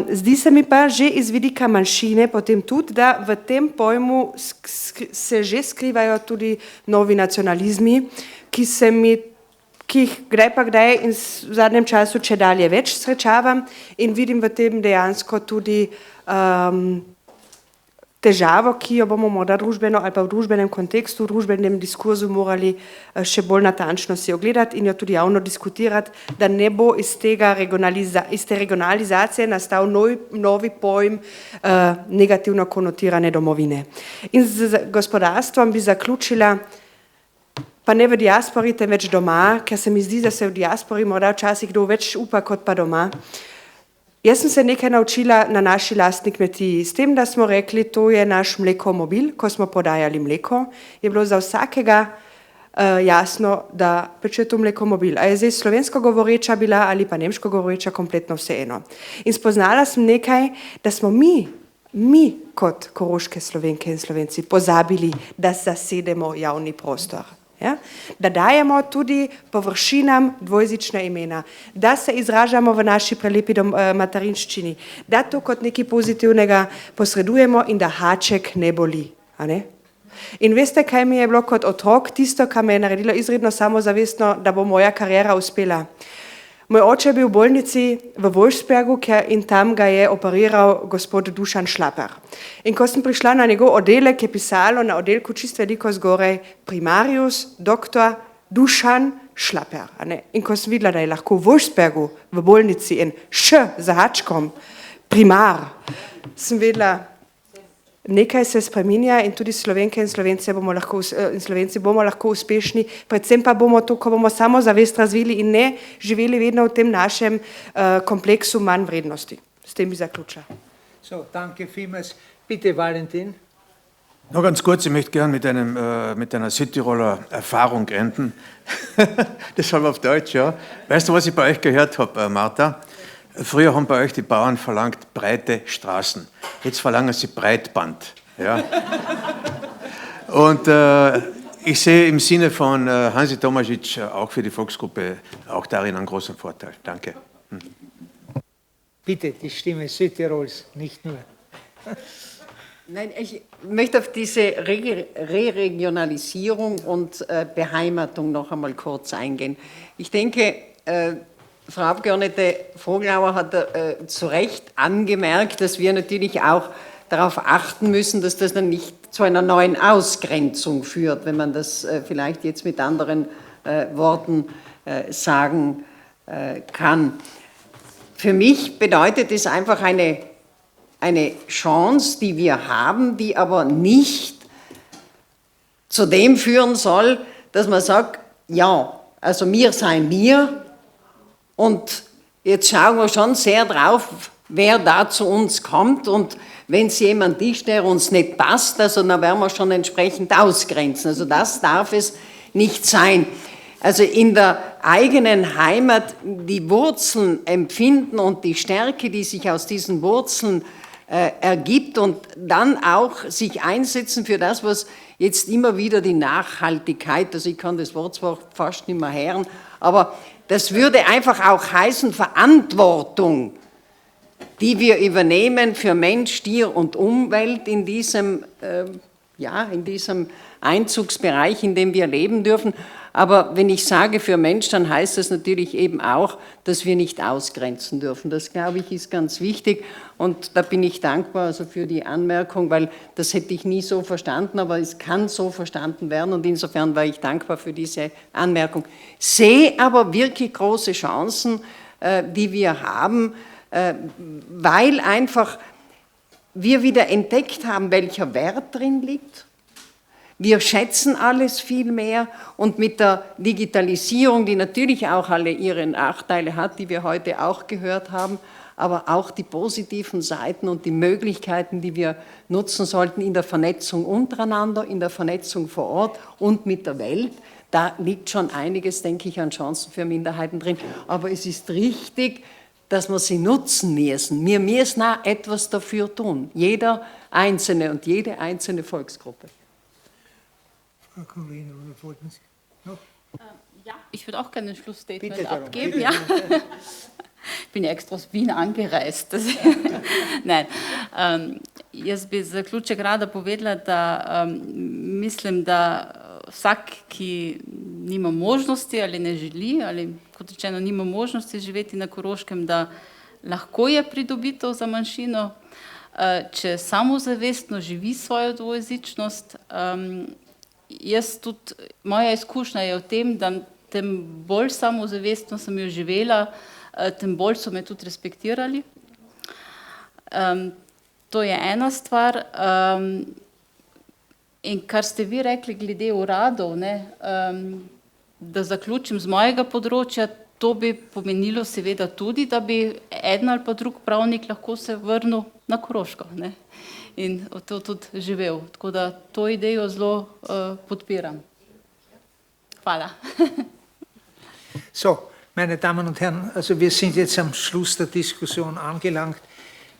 Zdi se mi pa že iz vidika manjšine potem tudi, da v tem pojmu se že skrivajo tudi novi nacionalizmi, ki jih kdaj pa kdaj in v zadnjem času če dalje več srečavam in vidim v tem dejansko tudi težavo, ki jo bomo morda družbeno ali pa v družbenem kontekstu, v družbenem diskurzu morali še bolj natančno si ogledati in jo tudi javno diskutirati, da ne bo iz te regionalizacije nastal novi pojem negativno konotirane domovine. In z gospodarstvom bi zaključila, pa ne v diaspori, temveč doma, ker se mi zdi, da se v diaspori morda včasih kdo več upa kot pa doma. Jaz sem se nekaj naučila na naši lastni kmetiji, s tem, da smo rekli, to je naš mlekomobil, ko smo podajali mleko, je bilo za vsakega jasno, da pač je to mlekomobil. A je zdaj slovensko govoreča bila ali pa nemško govoreča, kompletno vseeno. In spoznala sem nekaj, da smo mi kot koroške Slovenke in Slovenci pozabili, da zasedemo javni prostor. Ja? Da dajemo tudi površinam dvojezična imena, da se izražamo v naši prelepi materinščini, da to kot nekaj pozitivnega posredujemo in da haček ne boli. A ne? In veste, kaj mi je bilo kot otrok tisto, kar me je naredilo izredno samozavestno, da bo moja kariera uspela. Moj oče je bil v bolnici v Wolfsbergu in tam ga je operiral gospod Dušan Šlaper. In ko sem prišla na njegov oddelek, je pisalo na oddelku čisto veliko zgoraj primarius, doktor Dušan Šlaper. In ko sem videla, da je lahko v Wolfsbergu v bolnici in za hačkom primar, sem vedela, nekaj se spreminja in tudi Slovenke in Slovenci bomo lahko uspešni, predvsem pa bomo to, ko bomo samozavest razvili in ne živeli vedno v tem našem kompleksu manj vrednosti. S tem bi zaključila. So, danke vielmals. Bitte, Valentin. Noch ganz kurz, ich möchte gerne mit einer Südtiroler Erfahrung enden. Deshalb auf Deutsch, ja. Weißt du, was ich bei euch gehört habe, Martha? Früher haben bei euch die Bauern verlangt breite Straßen. Jetzt verlangen sie Breitband. Ja? Und ich sehe im Sinne von Hansi Tomasic auch für die Volksgruppe auch darin einen großen Vorteil. Danke. Bitte, die Stimme Südtirols, nicht nur. Nein, ich möchte auf diese Re-Regionalisierung und Beheimatung noch einmal kurz eingehen. Ich denke, Frau Abgeordnete Voglauer hat zu Recht angemerkt, dass wir natürlich auch darauf achten müssen, dass das dann nicht zu einer neuen Ausgrenzung führt, wenn man das vielleicht jetzt mit anderen Worten sagen kann. Für mich bedeutet es einfach eine Chance, die wir haben, die aber nicht zu dem führen soll, dass man sagt, ja, also wir seien wir, und jetzt schauen wir schon sehr drauf, wer da zu uns kommt. Und wenn es jemand ist, der uns nicht passt, also dann werden wir schon entsprechend ausgrenzen. Also das darf es nicht sein. Also in der eigenen Heimat die Wurzeln empfinden und die Stärke, die sich aus diesen Wurzeln ergibt und dann auch sich einsetzen für das, was jetzt immer wieder die Nachhaltigkeit, also ich kann das Wort zwar fast nicht mehr hören, aber das würde einfach auch heißen, Verantwortung, die wir übernehmen für Mensch, Tier und Umwelt in diesem Einzugsbereich, in dem wir leben dürfen. Aber wenn ich sage für Mensch, dann heißt das natürlich eben auch, dass wir nicht ausgrenzen dürfen. Das, glaube ich, ist ganz wichtig und da bin ich dankbar also für die Anmerkung, weil das hätte ich nie so verstanden, aber es kann so verstanden werden und insofern war ich dankbar für diese Anmerkung. Sehe aber wirklich große Chancen, die wir haben, weil einfach wir wieder entdeckt haben, welcher Wert drin liegt. Wir schätzen alles viel mehr und mit der Digitalisierung, die natürlich auch alle ihre Nachteile hat, die wir heute auch gehört haben, aber auch die positiven Seiten und die Möglichkeiten, die wir nutzen sollten in der Vernetzung untereinander, in der Vernetzung vor Ort und mit der Welt. Da liegt schon einiges, denke ich, an Chancen für Minderheiten drin. Aber es ist richtig, dass wir sie nutzen müssen. Wir müssen auch etwas dafür tun. Jeder Einzelne und jede einzelne Volksgruppe. Frau Kollegin, wollten Sie noch? Ja, ich würde auch gerne ein Schlussstatement Bitte darum. abgeben. Bitte. Ja. Ich bin ja extra aus Wien angereist. Nein, jaz bi zaključek rada povedala, da mislim, da vsak, ki nima možnosti ali ne želi, ali kot rečeno, nima možnosti živeti na Koroškem, da lahko je pridobitev za manjšino, če samozavestno živi svojo dvojezičnost. Jaz tudi, moja izkušnja je v tem, da tem bolj samozavestno sem jo živela, tem bolj so me tudi respektirali. To je ena stvar. In kar ste vi rekli glede uradov, da zaključim z mojega področja, to bi pomenilo seveda tudi, da bi eden ali pa drug pravnik lahko se vrnil na Koroško in to tudi živel. Tako da to idejo zelo podpiram. Hvala. So, meine Damen und Herren, also wir sind jetzt am Schluss der Diskussion angelangt.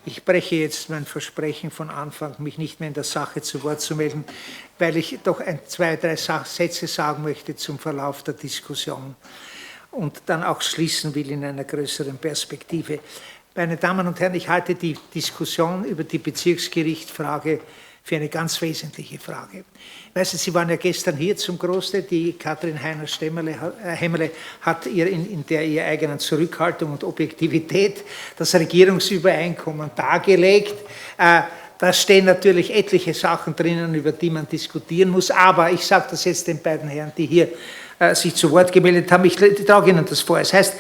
Ich breche jetzt mein Versprechen von Anfang, mich nicht mehr in der Sache zu Wort zu melden, weil ich doch zwei, drei Sätze sagen möchte zum Verlauf der Diskussion und dann auch schließen will in einer größeren Perspektive. Meine Damen und Herren, ich halte die Diskussion über die Bezirksgerichtsfrage für eine ganz wesentliche Frage. Weißt du, Sie waren ja gestern hier zum Großteil, die Katrin Heiner-Hemmerle hat in der ihrer eigenen Zurückhaltung und Objektivität das Regierungsübereinkommen dargelegt. Da stehen natürlich etliche Sachen drinnen, über die man diskutieren muss, aber ich sage das jetzt den beiden Herren, die hier sich zu Wort gemeldet haben, ich trage Ihnen das vor. Es heißt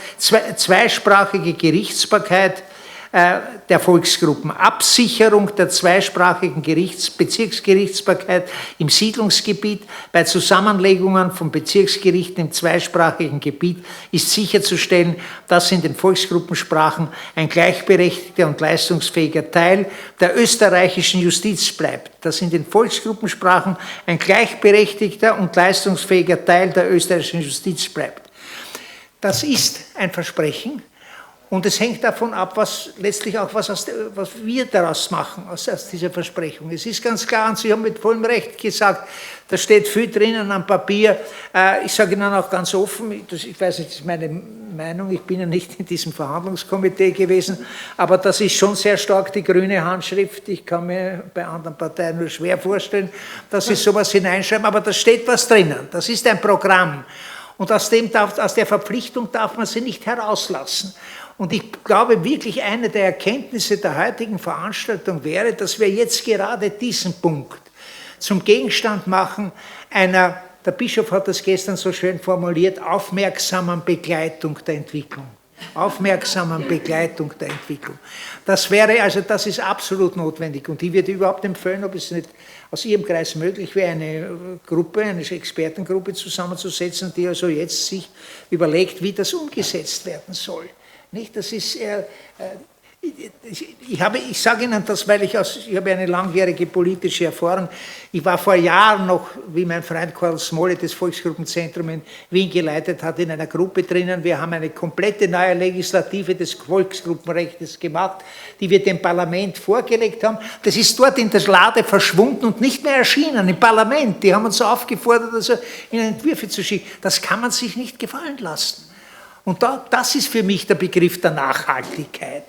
zweisprachige Gerichtsbarkeit der Volksgruppen, Absicherung der zweisprachigen Bezirksgerichtsbarkeit im Siedlungsgebiet bei Zusammenlegungen von Bezirksgerichten im zweisprachigen Gebiet ist sicherzustellen, dass in den Volksgruppensprachen ein gleichberechtigter und leistungsfähiger Teil der österreichischen Justiz bleibt, dass in den Volksgruppensprachen ein gleichberechtigter und leistungsfähiger Teil der österreichischen Justiz bleibt. Das ist ein Versprechen. Und es hängt davon ab, was letztlich auch was wir daraus machen, aus dieser Versprechung. Es ist ganz klar, und Sie haben mit vollem Recht gesagt, da steht viel drinnen am Papier. Ich sage Ihnen auch ganz offen, ich weiß nicht, das ist meine Meinung, ich bin ja nicht in diesem Verhandlungskomitee gewesen, aber das ist schon sehr stark die grüne Handschrift. Ich kann mir bei anderen Parteien nur schwer vorstellen, dass Sie sowas hineinschreiben, aber da steht was drinnen. Das ist ein Programm. Und aus der Verpflichtung darf man sie nicht herauslassen. Und ich glaube wirklich, eine der Erkenntnisse der heutigen Veranstaltung wäre, dass wir jetzt gerade diesen Punkt zum Gegenstand machen einer, der Bischof hat das gestern so schön formuliert, aufmerksamen Begleitung der Entwicklung. Aufmerksamen Begleitung der Entwicklung. Das wäre, also das ist absolut notwendig. Und ich würde überhaupt empfehlen, ob es nicht aus Ihrem Kreis möglich wäre, eine Gruppe, eine Expertengruppe zusammenzusetzen, die also jetzt sich überlegt, wie das umgesetzt werden soll. Nicht? Das ist, ich sage Ihnen das, weil ich habe eine langjährige politische Erfahrung. Ich war vor Jahren noch, wie mein Freund Karl Smolle das Volksgruppenzentrum in Wien geleitet hat, in einer Gruppe drinnen. Wir haben eine komplette neue Legislative des Volksgruppenrechts gemacht, die wir dem Parlament vorgelegt haben. Das ist dort in der Lade verschwunden und nicht mehr erschienen im Parlament. Die haben uns aufgefordert, also in Entwürfe zu schicken. Das kann man sich nicht gefallen lassen. Und das ist für mich der Begriff der Nachhaltigkeit,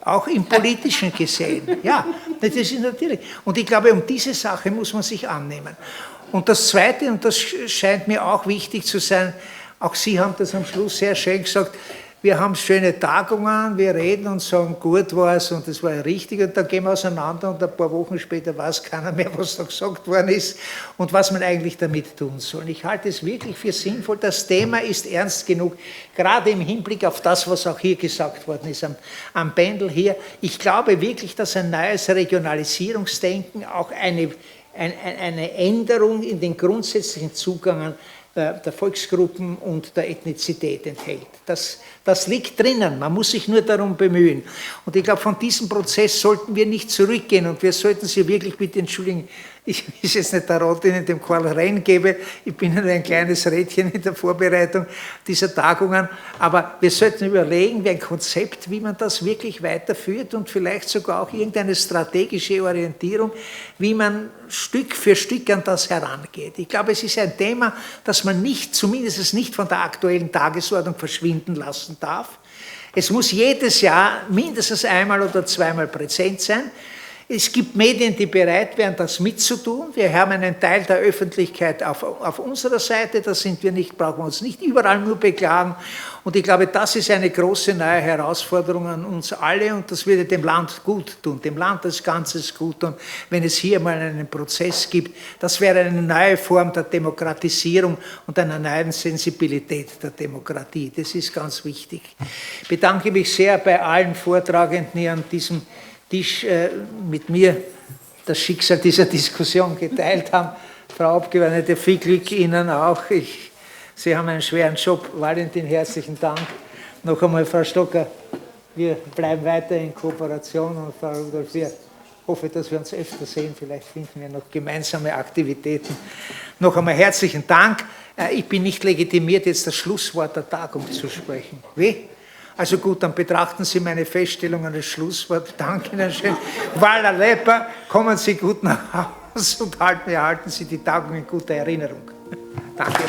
auch im Politischen gesehen. Ja, das ist natürlich. Und ich glaube, um diese Sache muss man sich annehmen. Und das Zweite, und das scheint mir auch wichtig zu sein, auch Sie haben das am Schluss sehr schön gesagt, wir haben schöne Tagungen, wir reden und sagen, gut war es und es war ja richtig und dann gehen wir auseinander und ein paar Wochen später weiß keiner mehr, was da gesagt worden ist und was man eigentlich damit tun soll. Ich halte es wirklich für sinnvoll, das Thema ist ernst genug, gerade im Hinblick auf das, was auch hier gesagt worden ist, am Pendel hier. Ich glaube wirklich, dass ein neues Regionalisierungsdenken auch eine Änderung in den grundsätzlichen Zugang der Volksgruppen und der Ethnizität enthält. Das liegt drinnen, man muss sich nur darum bemühen. Und ich glaube, von diesem Prozess sollten wir nicht zurückgehen und wir sollten sie wirklich bitte entschuldigen, ich ist jetzt nicht der Rat, den ich dem Karl Renn gebe, ich bin nur ein kleines Rädchen in der Vorbereitung dieser Tagungen, aber wir sollten überlegen, wie ein Konzept, wie man das wirklich weiterführt und vielleicht sogar auch irgendeine strategische Orientierung, wie man Stück für Stück an das herangeht. Ich glaube, es ist ein Thema, das man nicht, zumindest nicht von der aktuellen Tagesordnung verschwinden lassen darf. Es muss jedes Jahr mindestens einmal oder zweimal präsent sein. Es gibt Medien, die bereit wären, das mitzutun. Wir haben einen Teil der Öffentlichkeit auf unserer Seite, da sind wir nicht, brauchen wir uns nicht überall nur beklagen. Und ich glaube, das ist eine große neue Herausforderung an uns alle und das würde dem Land gut tun, dem Land als Ganzes gut tun, wenn es hier mal einen Prozess gibt. Das wäre eine neue Form der Demokratisierung und einer neuen Sensibilität der Demokratie. Das ist ganz wichtig. Ich bedanke mich sehr bei allen Vortragenden hier an diesem Tisch mit mir das Schicksal dieser Diskussion geteilt haben. Frau Abgeordnete, viel Glück Ihnen auch. Sie haben einen schweren Job. Valentin, herzlichen Dank. Noch einmal, Frau Stocker, wir bleiben weiter in Kooperation und Frau Rudolph, ich hoffe, dass wir uns öfter sehen. Vielleicht finden wir noch gemeinsame Aktivitäten. Noch einmal herzlichen Dank. Ich bin nicht legitimiert, jetzt das Schlusswort der Tagung zu sprechen. Wie? Also gut, dann betrachten Sie meine Feststellung als Schlusswort. Danke Ihnen schön. Vala Lepa, kommen Sie gut nach Hause und erhalten Sie die Tagung in guter Erinnerung. Danke.